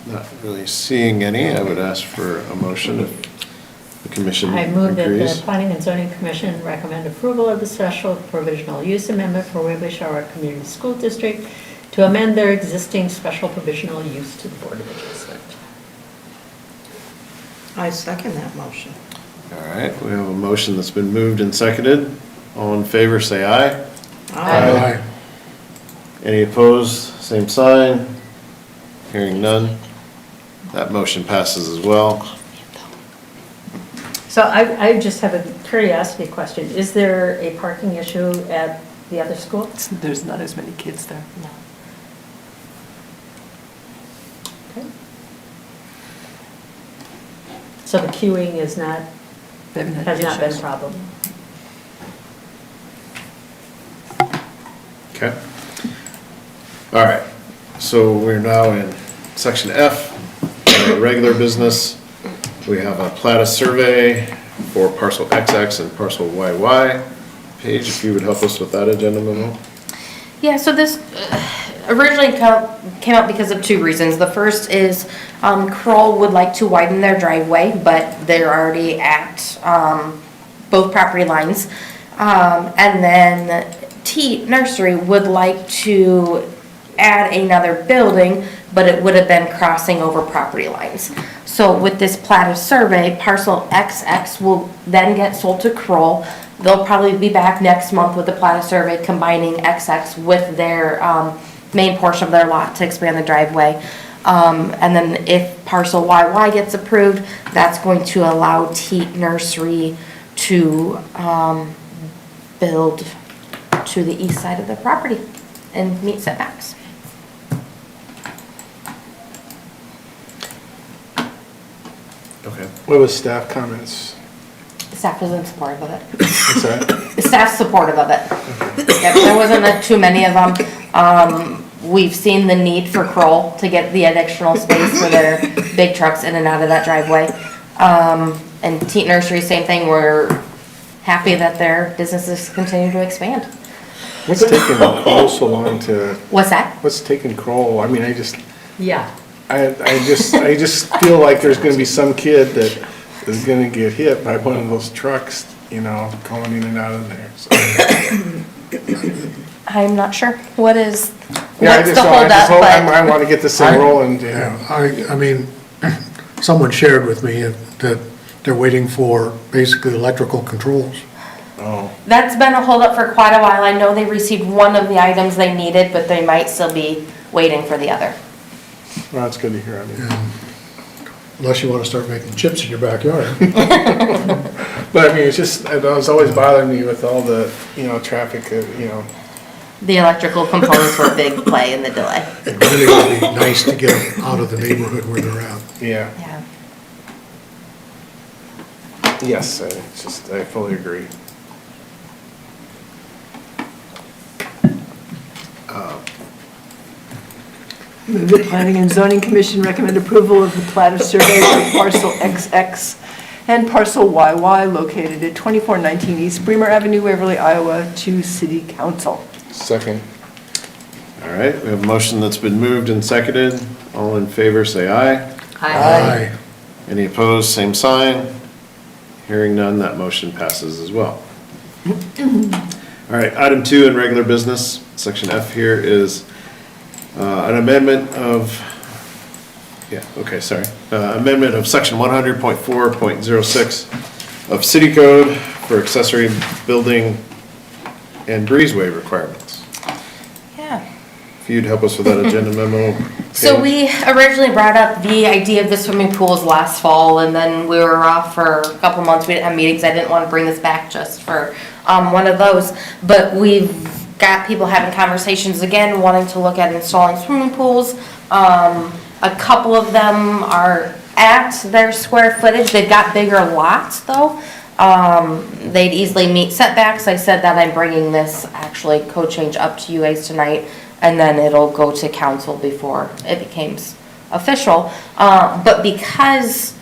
Not really seeing any. I would ask for a motion if the commission I move that agrees. the Planning and Zoning Commission recommend approval of the special provisional use amendment for Waverly-Shell Community School District to amend their existing special provisional use to the Board of Adjustment. I second that motion. All right, we have a motion that's been moved and seconded. All in favor, say aye. Aye. Any opposed, same sign. Hearing none. That motion passes as well. So I just have a curiosity question. Is there a parking issue at the other school? There's not as many kids there. No. Okay. So the queuing is not, They haven't had has not been a issues. problem? Okay. All right, so we're now in section F, regular business. We have a Plat survey for parcel XX and parcel YY. Paige, if you would help us with that agenda memo? Yeah, so this originally came up because of two reasons. The first is Kroll would like to widen their driveway, but they're already at both property lines. And then Teat Nursery would like to add another building, but it would have been crossing over property lines. So with this Plat survey, parcel XX will then get sold to Kroll. They'll probably be back next month with the Plat survey combining XX with their main portion of their lot to expand the driveway. And then if parcel YY gets approved, that's going to allow Teat Nursery to build to the east side of the property and meet setbacks. Okay. What was staff comments? Staff isn't supportive of it. What's that? The staff's supportive of it. Yep, there wasn't too many of them. We've seen the need for Kroll to get the additional space for their big trucks in and out of that driveway. And Teat Nursery, same thing, we're happy that their businesses continue to expand. What's taking Kroll so long to, What's that? what's taking Kroll? I mean, I Yeah. just feel like there's gonna be some kid that is gonna get hit by one of those trucks, going in and out of there, so. I'm not sure. What's Yeah, the holdup, but. I wanna get this thing rolling, Yeah, I mean, someone shared with me that they're waiting for basically electrical controls. Oh, That's been a holdup for quite a while. I know they received one of the items they needed, but they might still be waiting for the other. well, that's good to hear, I mean. Unless you want to start making chips in your backyard. But I mean, it's always bothering me with all the, traffic, The electrical components were a big play in the delay. It really would be nice to get them out of the neighborhood where they're at. Yeah, Yeah. yes, I fully agree. Move the Planning and Zoning Commission recommend approval of the plat of survey for parcel XX and parcel YY located at 2419 East Bremer Avenue, Waverly, Iowa, to City Council. Second. All right, we have a motion that's been moved and seconded. All in favor, say aye. Aye. Any opposed, same sign. Hearing none, that motion passes as well. All right, item 2 in regular business, section F here is an amendment of, amendment of section 100.4.06 of city code for accessory building and breezeway requirements. Yeah. If you'd help us with that agenda memo. So Paige. we originally brought up the idea of the swimming pools last fall, and then we were off for a couple months. We didn't have meetings. I didn't want to bring this back just for one of those. But we've got people having conversations again, wanting to look at installing swimming pools. A couple of them are at their square footage. They've got bigger lots though. They'd easily meet setbacks. I said that I'm bringing this actually code change up to you guys tonight, and then it'll go to council before it becomes official. But because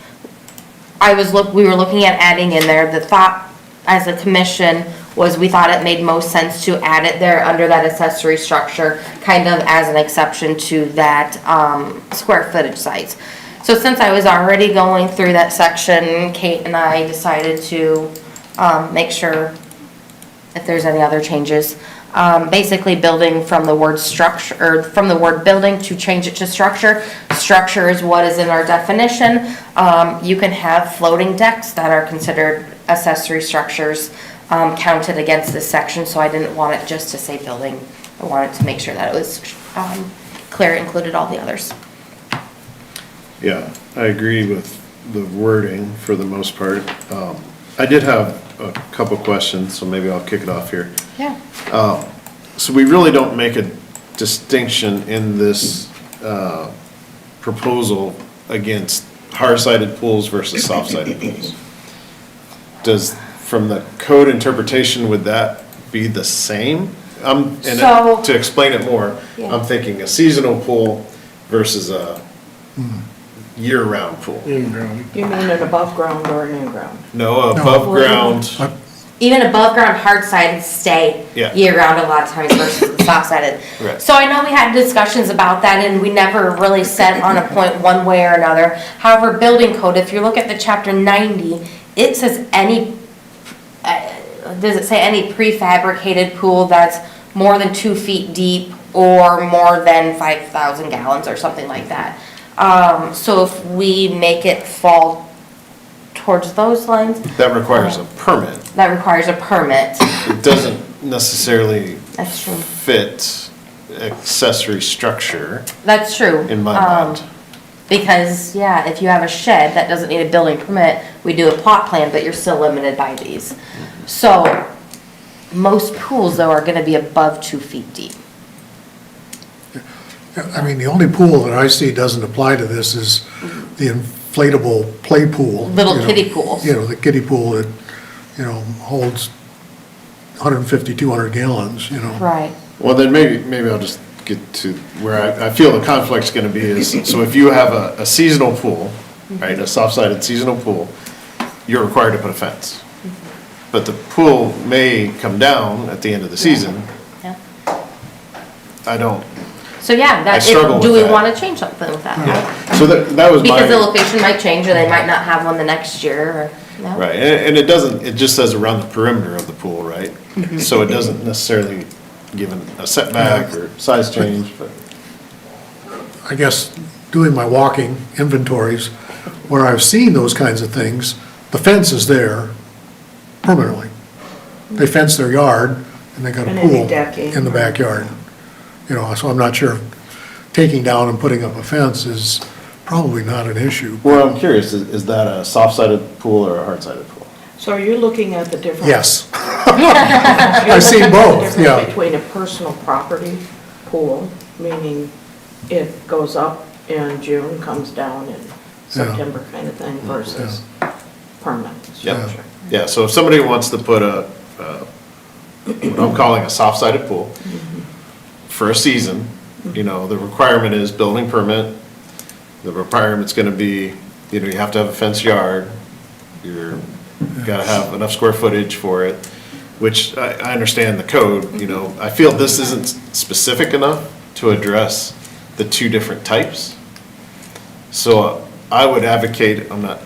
we were looking at adding in there, the thought as a commission was we thought it made most sense to add it there under that accessory structure, kind of as an exception to that square footage size. So since I was already going through that section, Kate and I decided to make sure if there's any other changes. Basically building from the word structure, or from the word building to change it to structure. Structure is what is in our definition. You can have floating decks that are considered accessory structures counted against this section, so I didn't want it just to say building. I wanted to make sure that it was clear, included all the others. Yeah, I agree with the wording for the most part. I did have a couple questions, so maybe I'll kick it off here. Yeah. So we really don't make a distinction in this proposal against hard-sided pools versus soft-sided pools. From the code interpretation, would that be the same? To explain it more, Yeah. I'm thinking a seasonal pool versus a year-round pool. You mean an above ground or an in ground? No, above ground. Even above ground hard sided stay Yeah. year round a lot of times versus the soft sided. Right. So I know we had discussions about that and we never really set on a point one way or another. However, building code, if you look at the chapter 90, it says does it say any prefabricated pool that's more than 2 feet deep or more than 5,000 gallons or something like that? So if we make it fall towards those lines. That requires a permit. That requires a permit. It doesn't necessarily That's true. fit accessory structure. That's true. In my mind. Because, yeah, if you have a shed that doesn't need a building permit, we do a plot plan, but you're still limited by these. So, most pools though are gonna be above 2 feet deep. I mean, the only pool that I see doesn't apply to this is the inflatable play pool. Little you know, kiddie pools. You know, the kiddie pool that, holds 150, 200 gallons, Right. Well, then maybe I'll just get to where I feel the conflict's gonna be is, so if you have a seasonal pool, right, a soft-sided seasonal pool, you're required to put a fence. But the pool may come down at the end of the season. Yeah. So I struggle with do we that. wanna change something with that? Yeah. So that was Because the my, location might change, or they might not have one the next year, or, no? right, and it doesn't, it just says around the perimeter of the pool, right? So it doesn't necessarily give a setback or size change, but. I guess, doing my walking inventories, where I've seen those kinds of things, the fence is there permanently. They fence their yard, and they got a And any pool decking. in the backyard. So I'm not sure, taking down and putting up a fence is probably not an issue. Well, I'm curious, is that a soft-sided pool or a hard-sided pool? So are you looking at the different? Yes. I've seen both, yeah. Between a personal property pool, meaning it goes up in June, comes down in September kind of thing, versus permanent structure. Yeah, so if somebody wants to put what I'm calling a soft-sided pool for a season, you know, the requirement is building permit. The requirement's gonna be, you know, you have to have a fenced yard. You're, gotta have enough square footage for it, which I understand the code, you know. I feel this isn't specific enough to address the two different types. So I would advocate, I'm not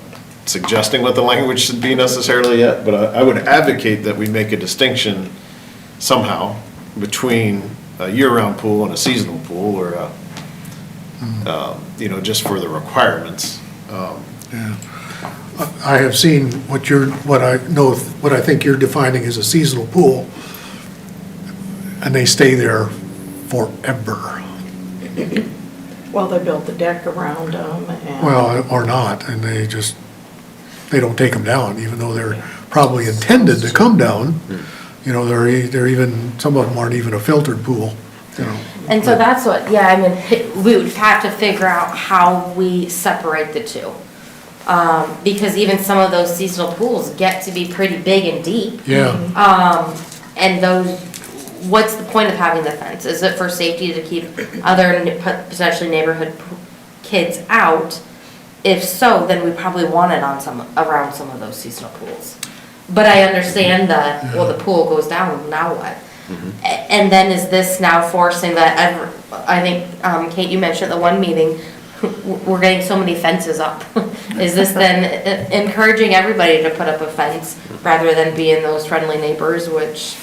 suggesting what the language should be necessarily yet, but I would advocate that we make a distinction somehow between a year-round pool and a seasonal pool, or you know, just for the requirements. Yeah. I have seen what I think you're defining as a seasonal pool, and they stay there forever. Well, they built the deck around them and. Well, or not, and they don't take them down, even though they're probably intended to come down. You know, they're even, some of them aren't even a filtered pool, you know. And so that's what, yeah, I mean, we would have to figure out how we separate the two. Because even some of those seasonal pools get to be pretty big and deep. Yeah. And those, what's the point of having the fence? Is it for safety to keep other potentially neighborhood kids out? If so, then we probably want it on around some of those seasonal pools. But I understand that, well, the pool goes down, now what? And then is this now forcing that, I think, Kate, you mentioned at the one meeting, we're getting so many fences up. Is this then encouraging everybody to put up a fence rather than being those friendly neighbors, which,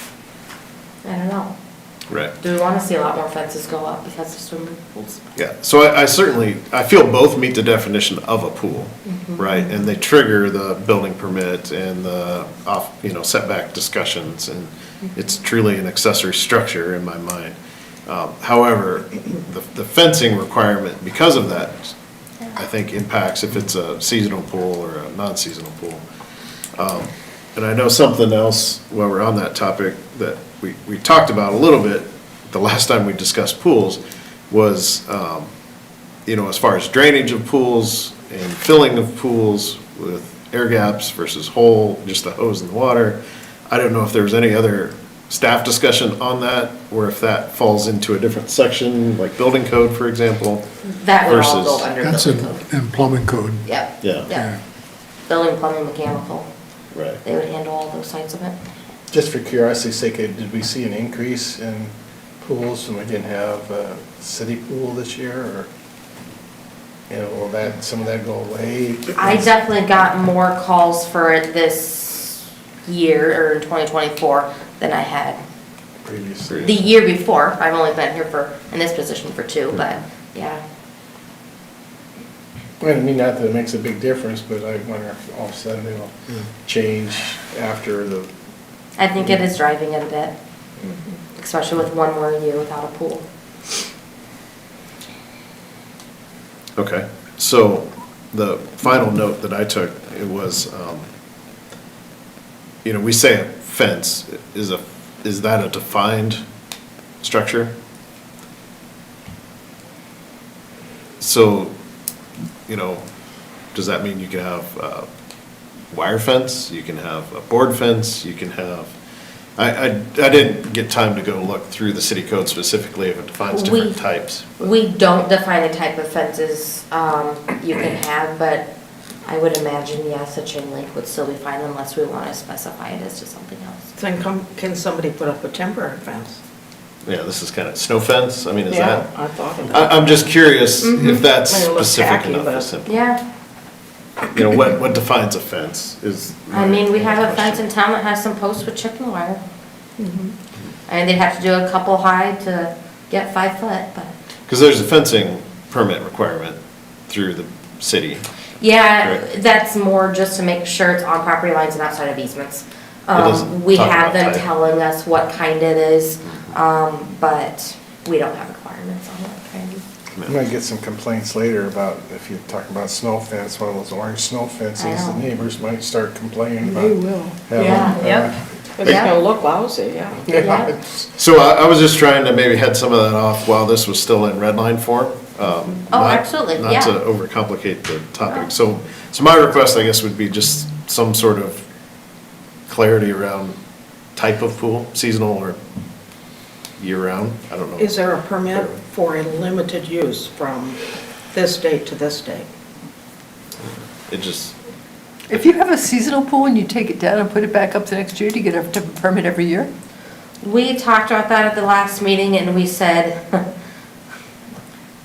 I don't know. Right. Do we want to see a lot more fences go up because of swimming pools? Yeah, so I certainly, I feel both meet the definition of a pool, right? And they trigger the building permit and the setback discussions, and it's truly an accessory structure in my mind. However, the fencing requirement, because of that, I think impacts if it's a seasonal pool or a non-seasonal pool. And I know something else, while we're on that topic, that we talked about a little bit the last time we discussed pools, was, as far as drainage of pools and filling of pools with air gaps versus whole, just the hose in the water. I don't know if there was any other staff discussion on that, or if that falls into a different section, like building code, for example. That would all go under That's building code. in plumbing code. Yep. Yeah. Building, plumbing, mechanical. Right. They would handle all those sides of it. Just for curiosity's sake, did we see an increase in pools when we didn't have a city pool this year, or, will some of that go away? I definitely got more calls for it this year, or in 2024, than I had Previously. the year before. I've only been here in this position for 2, but yeah. I mean, not that it makes a big difference, but I wonder if all of a sudden it'll change after the. I think it is driving it a bit, especially with one more year without a pool. Okay, so the final note that I took, it was, we say a fence, is that a defined structure? So, does that mean you can have a wire fence, you can have a board fence, you can have, I didn't get time to go look through the city code specifically if it defines different types. We don't define the type of fences you can have, but I would imagine, yes, a chain link would still be fine unless we want to specify it as just something else. Then can somebody put up a temporary fence? Yeah, this is kind of snow fence, I mean, is that? Yeah, I thought of that. I'm just curious if that's I mean, it looks specific tacky, enough but- or simple. Yeah, What defines a fence is. I mean, we have a fence in town that has some posts with chicken wire. And they'd have to do a couple high to get 5 foot, but. Because there's a fencing permit requirement through the city. Yeah, Right. that's more just to make sure it's on property lines and outside of easements. doesn't We talk have about them type. telling us what kind it is, but we don't have requirements on what kind. You might get some complaints later about, if you're talking about snow fence, one of those orange snow fences, I know. the neighbors might start complaining about. They will. having, Yeah, yep. It's gonna look lousy, yeah. Yeah. So I was just trying to maybe head some of that off while this was still in red line form. absolutely, yeah. Not to overcomplicate the topic. So my request, I guess, would be just some sort of clarity around type of pool, seasonal or year-round, I don't know. Is there a permit for a limited use from this date to this date? It just, If you have a seasonal pool and you take it down and put it back up the next year, do you get a different permit every year? We talked about that at the last meeting and we said,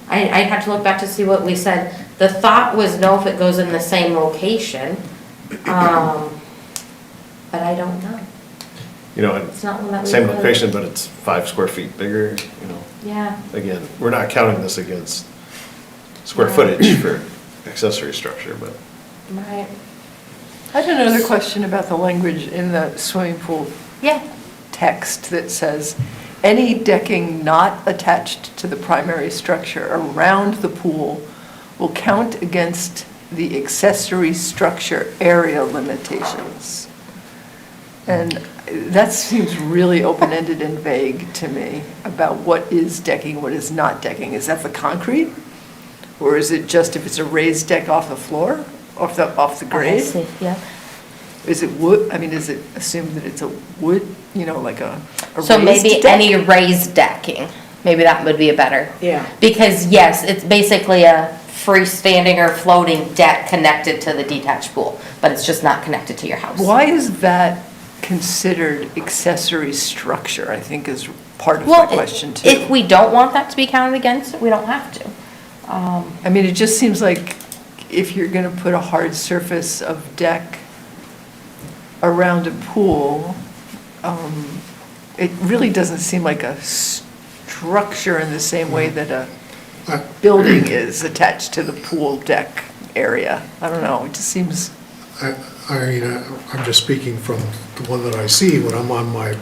I had to look back to see what we said. The thought was no if it goes in the same location, but I don't know. you know, It's not one that we same really- location, but it's 5 square feet bigger, you know. Yeah. Again, we're not counting this against square footage for accessory structure, but. Right. I had another question about the language in the swimming pool Yeah. text that says, any decking not attached to the primary structure around the pool will count against the accessory structure area limitations. And that seems really open-ended and vague to me about what is decking, what is not decking. Is that the concrete? Or is it just if it's a raised deck off the floor, off the grade? I see, yeah. Is it wood, I mean, is it assumed that it's a wood, you know, like a raised So maybe deck? any raised decking, maybe that would be a better. Yeah. Because yes, it's basically a freestanding or floating deck connected to the detached pool, but it's just not connected to your house. Why is that considered accessory structure, I think is part of my question too. If we don't want that to be counted against it, we don't have to. I mean, it just seems like if you're gonna put a hard surface of deck around a pool, it really doesn't seem like a structure in the same way that a building is attached to the pool deck area. I don't know, it just seems. I'm just speaking from the one that I see when I'm on my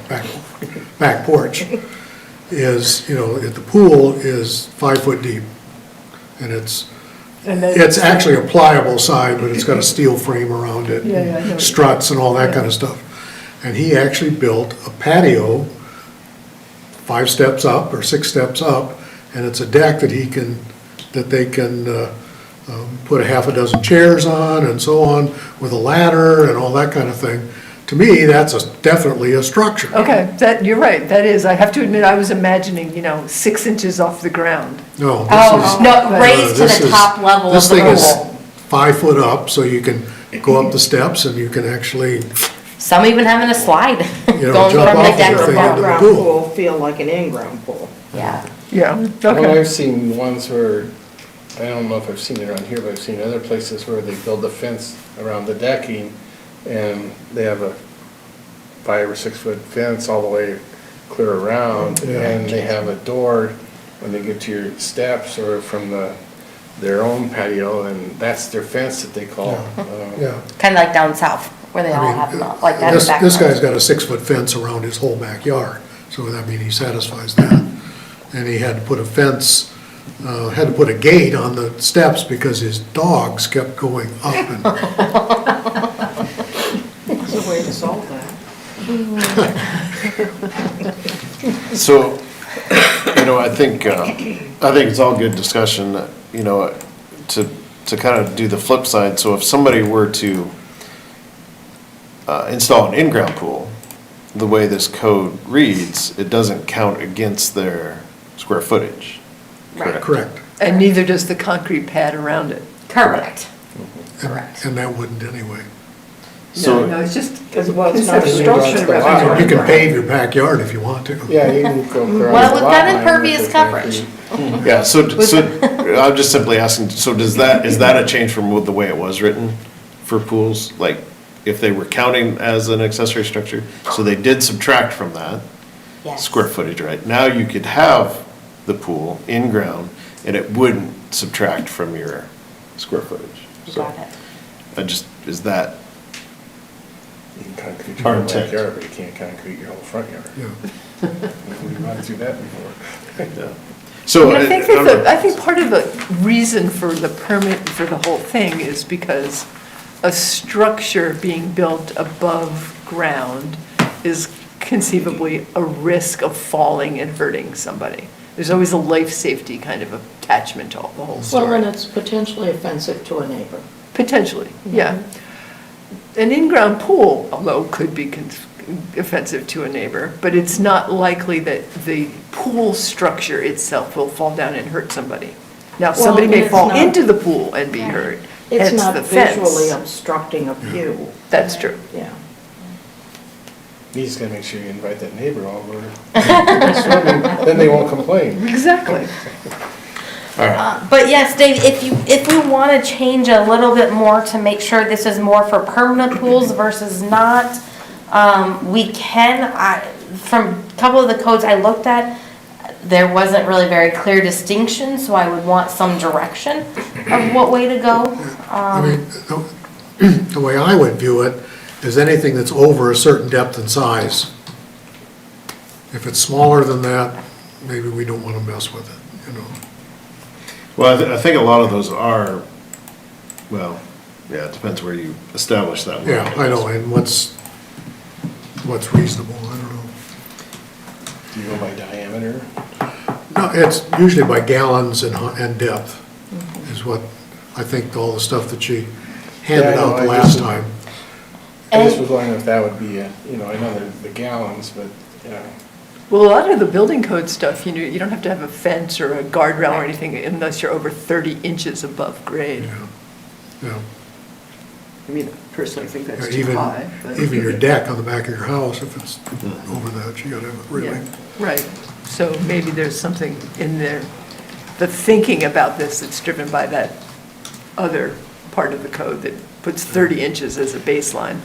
back porch, is, you know, the pool is 5 foot deep. And it's actually a pliable side, but it's got a steel frame around it. Yeah, I know. Struts and all that kind of stuff. And he actually built a patio 5 steps up or 6 steps up, and it's a deck that they can put a half a dozen chairs on and so on, with a ladder and all that kind of thing. To me, that's definitely a structure. Okay, you're right, that is, I have to admit, I was imagining, 6 inches off the ground. No, Raised to the top level of the This thing is pool. 5 foot up, so you can go up the steps and you can actually, Some even having a slide you know, going jump from the off deck the to thing the into the Out-ground pool. pool feel like an in-ground pool. Yeah. Yeah, Well, okay. I've seen ones where, I don't know if I've seen it around here, but I've seen other places where they build a fence around the decking, and they have a 5 or 6 foot fence all the way clear around, Yeah. and they have a door when they get to your steps or from their own patio, and that's their fence that they call. Yeah. Kind of like down south, where they all have them up like that in the back. This guy's got a 6 foot fence around his whole backyard, so that means he satisfies that. And he had to put a fence, had to put a gate on the steps because his dogs kept going up and. There's a way to solve that. So, I think it's all good discussion, to kind of do the flip side. So if somebody were to install an in-ground pool, the way this code reads, it doesn't count against their square footage. Correct. And neither does the concrete pad around it. Correct. And that wouldn't anyway. So- No, it's just. Because, well, it's not a It's structure. the lot. You can pave your backyard if you want to. Yeah, you can go around. Well, the we've lot got line impervious with the coverage. concrete. Yeah, so I'm just simply asking, so is that a change from the way it was written for pools? Like, if they were counting as an accessory structure, so they did subtract from that Yes. square footage, right? Now you could have the pool in ground and it wouldn't subtract from your square footage. You So got it. is that, You can concrete Our your whole intent. backyard, but you can't concrete your whole front yard. Yeah. We've gone through that before. so. I think part of the reason for the permit for the whole thing is because a structure being built above ground is conceivably a risk of falling and hurting somebody. There's always a life safety kind of attachment to the whole Well, story. then it's potentially offensive to a neighbor. Potentially, yeah. An in-ground pool, although could be offensive to a neighbor, but it's not likely that the pool structure itself will fall down and hurt somebody. Now, somebody may it's fall not- into the pool and be hurt, It's hence not the fence. visually obstructing a view. That's true. Yeah. You just gotta make sure you invite that neighbor over. Swimming, then they won't complain. Exactly. But yes, Dave, if we want to change a little bit more to make sure this is more for permanent pools versus not, we can. From a couple of the codes I looked at, there wasn't really very clear distinction, so I would want some direction of what way to go. I mean, the way I would view it is anything that's over a certain depth and size. If it's smaller than that, maybe we don't want to mess with it, you know. Well, I think a lot of those are, well, yeah, it depends where you establish that. line. Yeah, I know, and what's reasonable, I don't know. Do you go by diameter? No, it's usually by gallons and depth is what, I think all the stuff that she handed Yeah, I know, out the I last just- time. I just was wondering if that would be, I know the gallons, but, Well, a lot of the building code stuff, you don't have to have a fence or a guardrail or anything unless you're over 30 inches above grade. Yeah. I mean, personally, I think that's too Even, high. but- even your deck on the back of your house, if it's over that, you gotta have it really. Yeah, right. So maybe there's something in there, the thinking about this that's driven by that other part of the code that puts 30 inches as a baseline.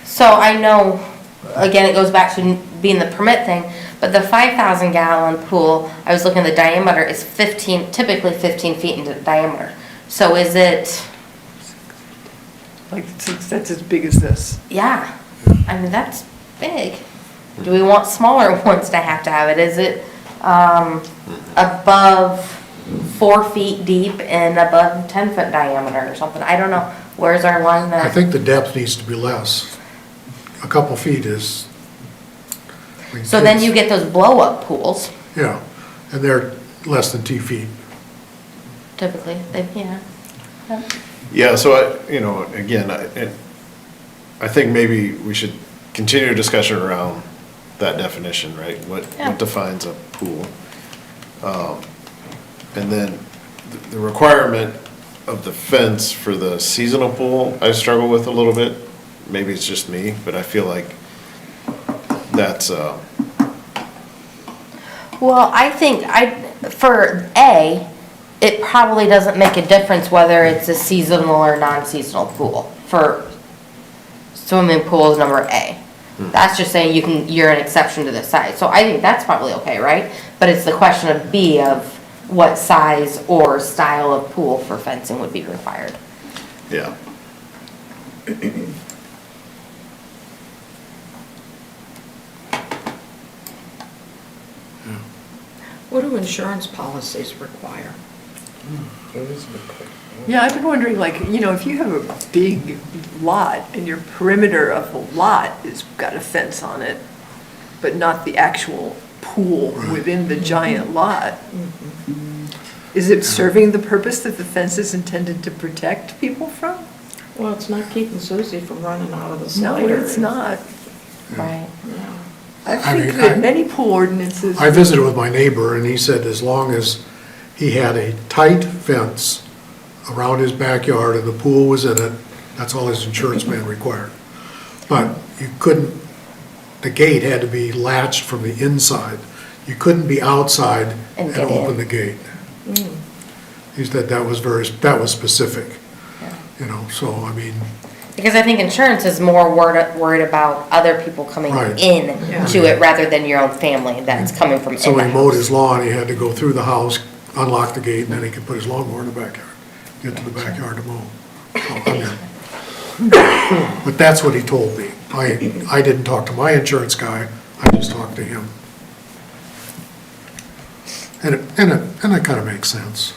So I know, again, it goes back to being the permit thing, but the 5,000 gallon pool, I was looking, the diameter is typically 15 feet in diameter. So is it, Like, that's as big as this. yeah, I mean, that's big. Do we want smaller ones to have it? Is it, above 4 feet deep and above 10-foot diameter or something? I don't know. Where's our line I that? think the depth needs to be less. A couple feet is. I mean, So then you get those blow-up pools, Yeah, and they're less than 2 feet. typically, yeah. Yep. Yeah, so again, I think maybe we should continue a discussion around that definition, right? Yeah. What defines a pool? And then the requirement of the fence for the seasonal pool, I struggle with a little bit. Maybe it's just me, but I feel like that's, Well, I think for A, it probably doesn't make a difference whether it's a seasonal or non-seasonal pool for swimming pools number A. That's just saying you're an exception to this size. So I think that's probably okay, right? But it's the question of B of what size or style of pool for fencing would be required. yeah. What do insurance policies require? Yeah, I've been wondering, like, if you have a big lot and your perimeter of the lot has got a fence on it, but not the actual pool within the giant lot, is it serving the purpose that the fence is intended to protect people from? Well, it's not keeping Susie from running out of the No, slider. it's not. Right. I I think mean, that many pool ordinances. I visited with my neighbor, and he said as long as he had a tight fence around his backyard and the pool was in it, that's all his insurance man required. But you couldn't, the gate had to be latched from the inside. You couldn't be outside And and get in. open the gate. He said that was specific, so I mean, Because I think insurance is more worried about other people coming Right. in Yeah. to it rather than your own family that's coming from in the so he mowed house. his lawn, he had to go through the house, unlock the gate, and then he could put his lawnmower in the backyard, get to the backyard to mow. So, I mean, but that's what he told me. I didn't talk to my insurance guy, I just talked to him. And it kind of makes sense,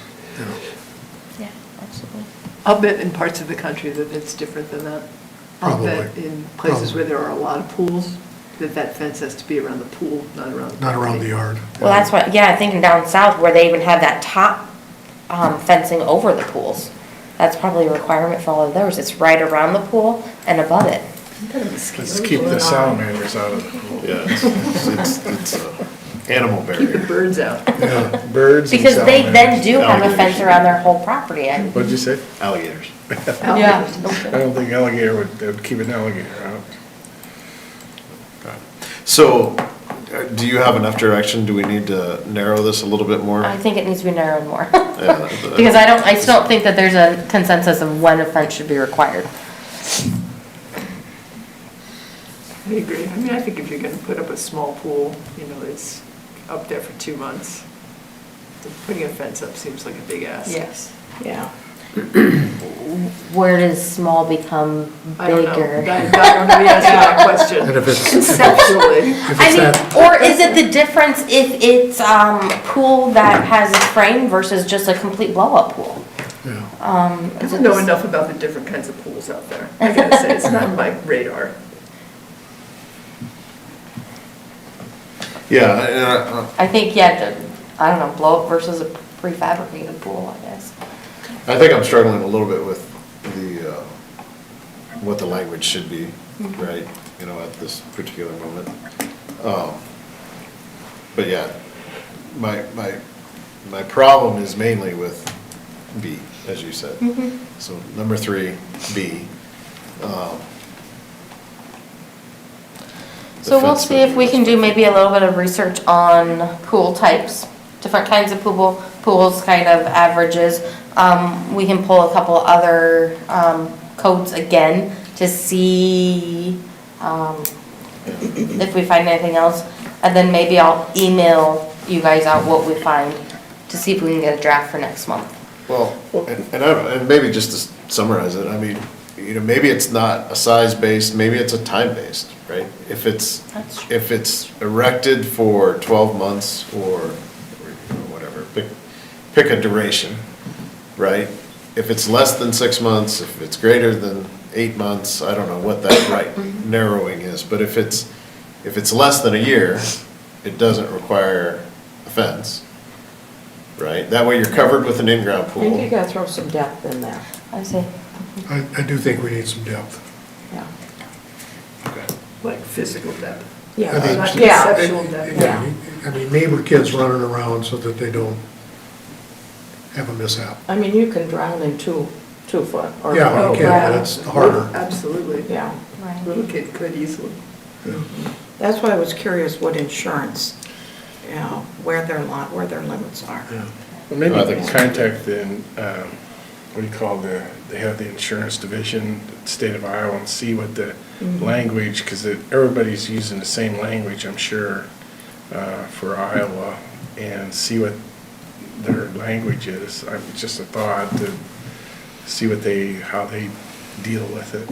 Yeah, absolutely. I'll bet in parts of the country that it's different than that. That in places where there are a lot of pools, that fence has to be around the pool, not around the Not around property. the yard. Well, that's what, yeah, I'm thinking down south where they even have that top fencing over the pools. That's probably a requirement for all of those. It's right around the pool and above it. Let's keep the salamanders out of the pool. Yeah, it's a animal Keep the barrier. birds out. Yeah, birds and Because they then salamanders. do have a Alligators. fence around their whole property. And What'd you say? Alligators. yeah. I don't think alligator would keep an alligator out. So, do you have enough direction? Do we need to narrow this a little bit more? I think it needs to be narrowed more. Yeah, Because I still don't think that there's a consensus of when a fence should be required. I agree. I mean, I think if you're gonna put up a small pool, it's up there for 2 months, then putting a fence up seems like a big ask. Yes, yeah. Where does small become I don't know. bigger? I don't know the answer to that question. And if it's, Conceptually. if I it's mean, that, or is it the difference if it's pool that has a frame versus just a complete blow-up pool? yeah. I don't know enough about the different kinds of pools out there. I gotta say, it's not my radar. Yeah, and I think, I don't know, blow-up versus a prefabricated pool, I guess. I think I'm struggling a little bit with the, what the language should be, right, at this particular moment. But yeah, my problem is mainly with B, as you said. So number 3, B. So we'll see if we can do maybe a little bit of research on pool types, different kinds of pools, kind of averages. We can pull a couple other codes again to see if we find anything else. And then maybe I'll email you guys out what we find to see if we can get a draft for next month. Well, and maybe just to summarize it, I mean, maybe it's not a size-based, maybe it's a time-based, right? If it's erected for 12 months or whatever, pick a duration, right? If it's less than 6 months, if it's greater than 8 months, I don't know what that right narrowing is, but if it's less than a year, it doesn't require a fence, right? That way you're covered with an in-ground I think you pool. gotta throw some depth in there, I see. I do think we need some depth. yeah. Like physical depth. Yeah, I mean, Not yeah, conceptual depth. Yeah. I mean, neighbor kids running around so that they don't have a mishap. I mean, you can drown in 2 foot or. Yeah, you can, Yeah. but it's harder. Absolutely. Yeah, Right. Little kid could easily. that's why I was curious what insurance, where their limits are. Well, maybe I think so. contact the, what do you call they have the insurance division, the state of Iowa, and see what the language, because everybody's using the same language, I'm sure, for Iowa, and see what their language is. Just a thought to see how they deal with it.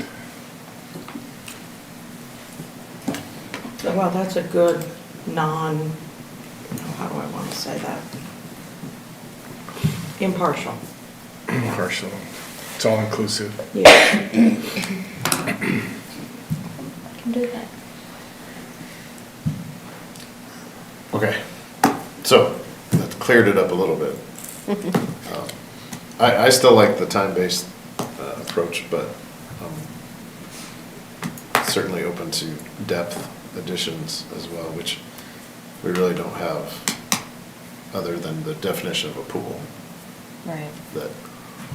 Well, that's a good how do I want to say that? Impartial. Partial. It's all inclusive. Yeah. I can do that. Okay, so that cleared it up a little bit. I still like the time-based approach, but certainly open to depth additions as well, which we really don't have other than the definition of a pool Right. that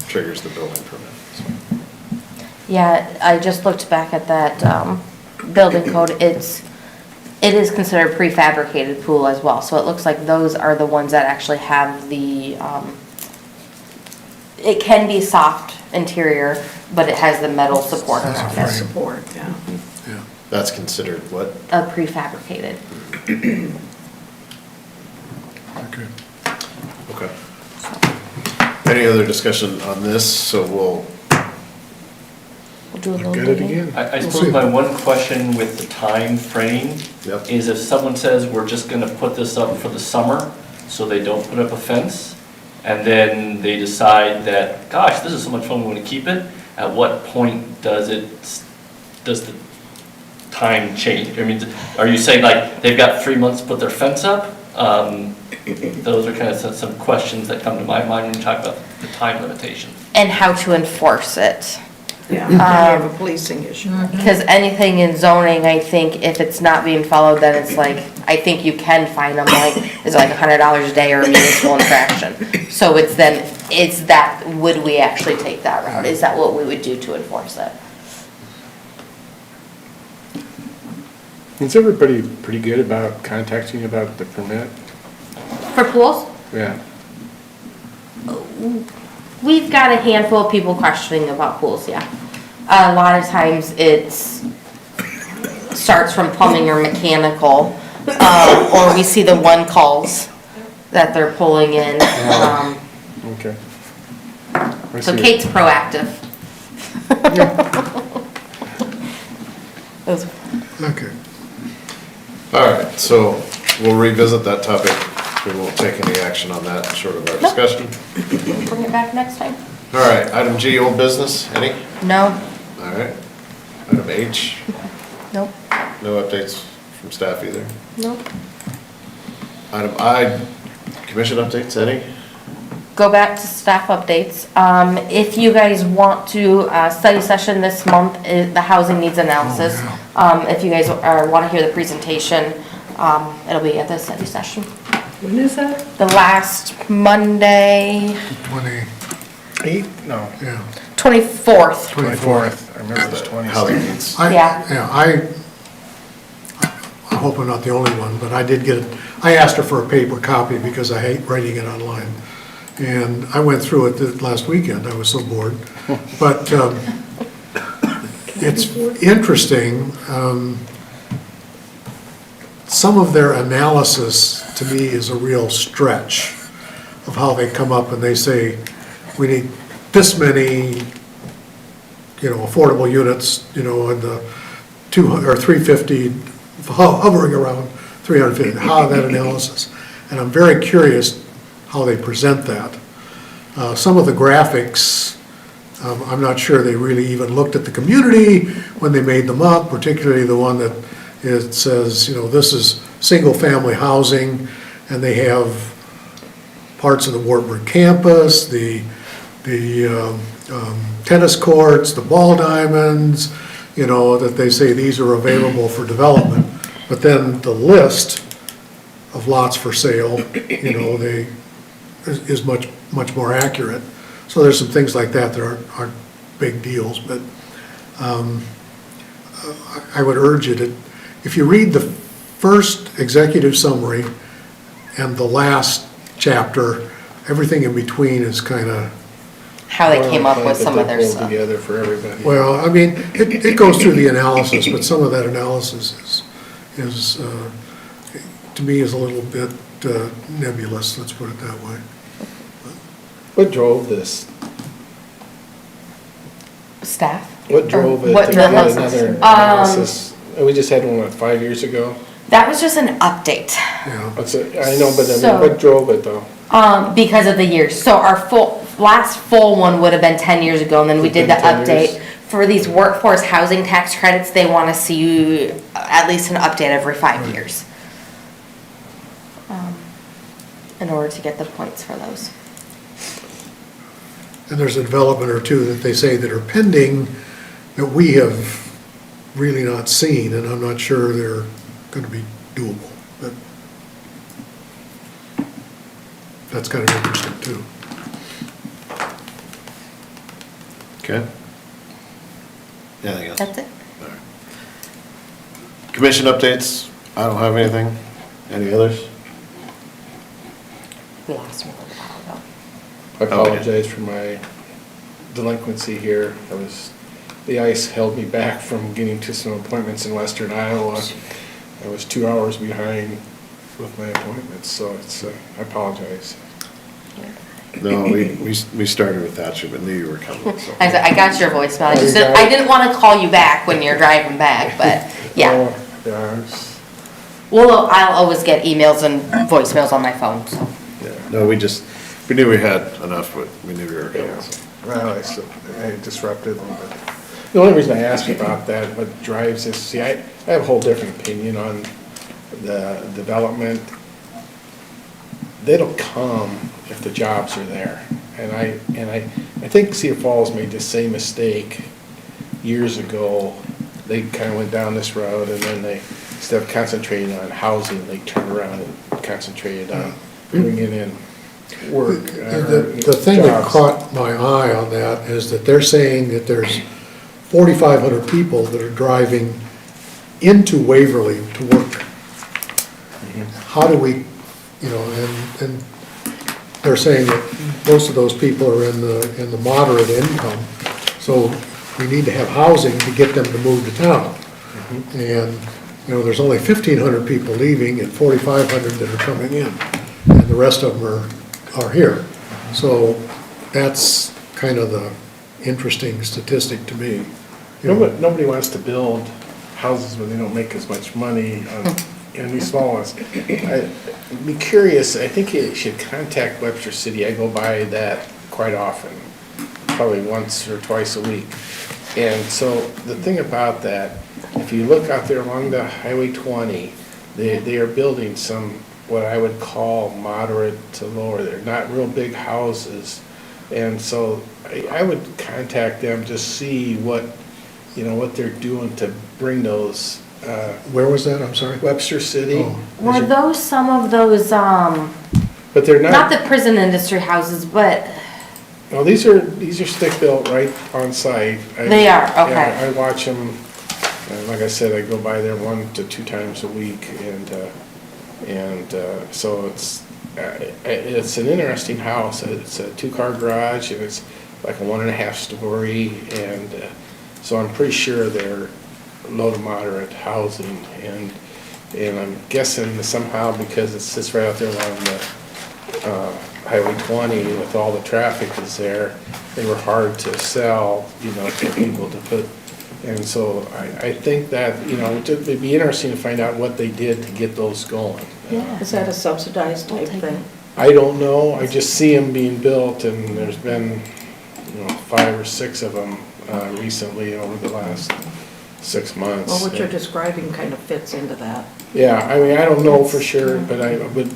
triggers the building permit. So, Yeah, I just looked back at that building code. It is considered prefabricated pool as well. So it looks like those are the ones that actually have the, it can be soft interior, but it has the metal support around That it. support, yeah. Yeah. That's considered what? A prefabricated. Okay. Okay. Any other discussion on this? So we'll We'll do a little Look at it digging. again. I We'll suppose see. my one question with the time frame Yep. is if someone says, we're just gonna put this up for the summer, so they don't put up a fence, and then they decide that, gosh, this is so much fun, we wanna keep it, at what point does it does the time change? I mean, are you saying like they've got 3 months to put their fence up? Those are kind of some questions that come to my mind when you talk about the time limitation. And how to enforce it. Yeah, you have a policing issue. Because anything in zoning, I think if it's not being followed, then it's like, I think you can fine them, like, is it like $100 a day or a municipal infraction? So it's then, is that, would we actually take that route? Is that what we would do to enforce it? Is everybody pretty good about contacting you about the permit? For pools? Yeah. We've got a handful of people questioning about pools, yeah. A lot of times it's, starts from plumbing or mechanical, or we see the one calls that they're pulling in. Okay. So Kate's proactive. Okay. All right, so we'll revisit that topic. We won't take any action on that, short of our discussion. Bring it back next time. All right, item G, old business, any? No, All right. Item H, nope, no updates from staff either. nope. Item I, commission updates, any? Go back to staff updates. If you guys want to, study session this month, is the housing needs analysis. If you guys want to hear the presentation, it'll be at the study session. When is that? The last Monday, 8? No. Yeah. 24th. 24th. I remember the 20th. Housing needs. Yeah. I hope I'm not the only one, but I did get it. I asked her for a paper copy because I hate writing it online. And I went through it last weekend. I was so bored. But it's interesting. Some of their analysis, to me, is a real stretch of how they come up and they say, we need this many, affordable units, in the 200 or 350, hovering around 350, how that analysis. And I'm very curious how they present that. Some of the graphics, I'm not sure they really even looked at the community when they made them up, particularly the one that it says, this is single-family housing, and they have parts of the Wartburg campus, the tennis courts, the ball diamonds, that they say these are available for development. But then the list of lots for sale, is much more accurate. So there's some things like that aren't big deals, but I would urge you to, if you read the first executive summary and the last chapter, everything in between is kind of. How they came up with some of their stuff. Together for everybody. Well, I mean, it goes through the analysis, but some of that analysis is to me, is a little bit nebulous, let's put it that way. What drove this? Staff? What drove it What to get analysis? another analysis? We just had one, 5 years ago? That was just an update. Yeah. I know, but So- what drove it though? Because of the years. So our last full one would have been 10 years ago, and then we did the 10 years. update. For these workforce housing tax credits, they want to see at least an update every 5 years. In order to get the points for those. And there's a development or two that they say that are pending that we have really not seen, and I'm not sure they're going to be doable, but that's kind of interesting too. Okay. Anything else? That's it. Commission updates, I don't have anything. Any others? We lost one a little while ago. I apologize for my delinquency here. The ice held me back from getting to some appointments in western Iowa. I was 2 hours behind with my appointments, so I apologize. No, we started with Thatcher, but knew you were coming, so. I said, I got your voicemail. I Oh, just you got I it? didn't want to call you back when you're driving back, but yeah. Oh, yeah, Well, I'll always get emails and voicemails on my phone, so. No, we knew we had enough, but we knew we were coming, so. Well, I disrupted a little bit. The only reason I asked about that, what drives this, see, I have a whole different opinion on the development. They don't come if the jobs are there. And I think Cedar Falls made the same mistake years ago. They kind of went down this road, and then they, instead of concentrating on housing, they turned around and concentrated on bringing in work. The thing that jobs. caught my eye on that is that they're saying that there's 4,500 people that are driving into Waverly to work. How do we, you know, and they're saying that most of those people are in the moderate income, so we need to have housing to get them to move to town. And, you know, there's only 1,500 people leaving and 4,500 that are coming in, and the rest of them are here. So that's kind of the interesting statistic to me. You know, Nobody wants to build houses where they don't make as much money in these small ones. I'd be curious, I think you should contact Webster City. I go by that quite often, probably once or twice a week. And so the thing about that, if you look out there along the Highway 20, they are building some, what I would call moderate to lower. They're not real big houses. And so I would contact them to see what, you know, what they're doing to bring those. Where was that? I'm sorry? Webster City. Oh. Were those some of those, But they're not the prison industry houses, but No, these are stick-built right on site. They are, okay. Yeah, I watch them, like I said, I go by there 1 to 2 times a week, and so it's an interesting house. It's a 2-car garage, and it's like a 1.5 story, and so I'm pretty sure they're low to moderate housing, and I'm guessing somehow because it sits right out there along the Highway 20 with all the traffic is there, they were hard to sell, you know, for people to put. And so I think that, you know, it'd be interesting to find out what they did to get those going. Yeah. Is that a subsidized type thing? I don't know, I just see them being built, and there's been, you know, 5 or 6 of them recently over the last 6 months. Well, what you're describing kind of fits into that. Yeah, I mean, I don't know for sure, but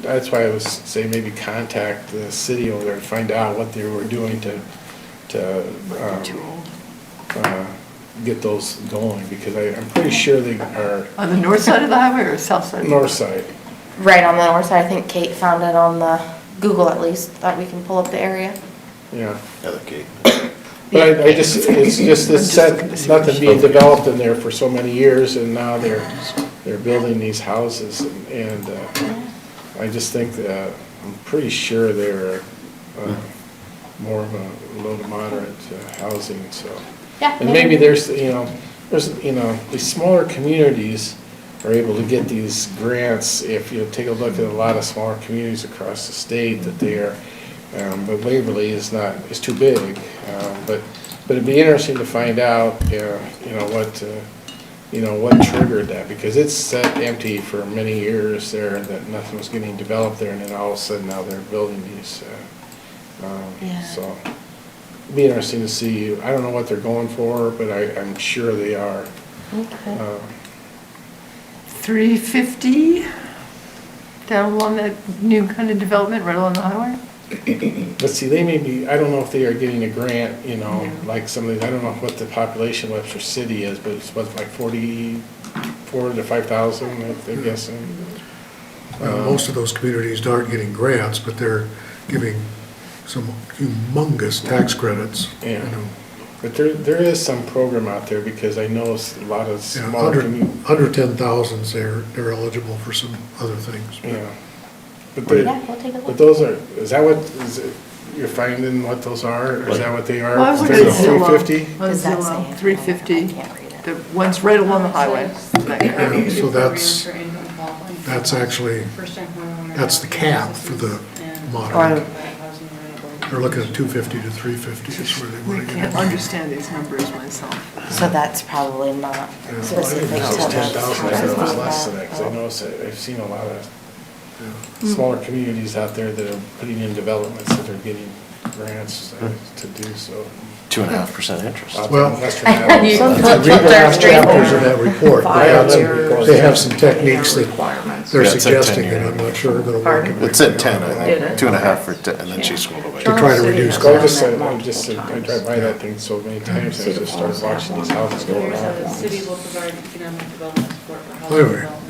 that's why I was saying maybe contact the city over there and find out what they were doing to get those going, because I'm pretty sure they are. On the north side of the highway or south side? North side. right on the north side. I think Kate found it on the Google at least, that we can pull up the area. Yeah. Other Kate. But I just, it's just this set, nothing being developed in there for so many years, and now they're building these houses, and I just think that, I'm pretty sure they're more of a low to moderate housing, so. Yeah. And maybe there's, these smaller communities are able to get these grants. If you take a look at a lot of smaller communities across the state, that they are, but Waverly is too big. But it'd be interesting to find out, what triggered that, because it's sat empty for many years there, that nothing was getting developed there, and then all of a sudden now they're building these. So it'd be interesting to see. I don't know what they're going for, but I'm sure they are. Okay. 350 down along that new kind of development right along the highway? Let's see, they may be, I don't know if they are getting a grant, like some of these, I don't know what the population of Webster City is, but it's like 44 to 5,000, I guess. Most of those communities aren't getting grants, but they're giving some humongous tax credits. Yeah, but there is some program out there, because I know a lot of smaller communities. Under 10,000s, they're eligible for some other things. Yeah. But we'll take a look. But those are, is it, you're finding what those are, or is that what they are? Well, I was looking at Zillow. 350? Does that say it? 350. I can't read it. The ones right along the highway. Yeah, so that's actually, that's the cap for the moderate. They're looking at 250 to 350 is where they I want to can't get. understand these numbers myself. So that's probably not specific to It was those. 10,000, I thought it was less than that, because I noticed that I've seen a lot of smaller communities out there that are putting in developments that are getting grants to do so. 2.5% interest. Well, Western Avenue. You read put the their last straight- chapters of that report. They have some techniques that Requirements. they're Yeah, it's like 10 suggesting, and year. I'm not sure are gonna work. in It's at 10, I It think, is? 2.5 for 10, and then she scrolled away. To try to reduce So I costs. drive by that thing so many times, I just started watching these houses going up. The city will provide economic development support for housing Anyway. development.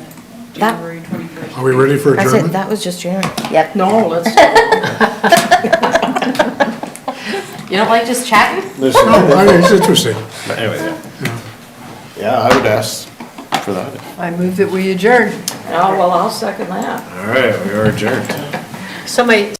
That- January 21st. Are we ready for I said, adjournment? that was just January. Yep. No, let's, You don't like just chatting? Listen, No, I mean, it's interesting. but anyway, yeah. Yeah, I would ask for that. I move that we adjourn. oh, well, I'll second that. All right, we are adjourned. So my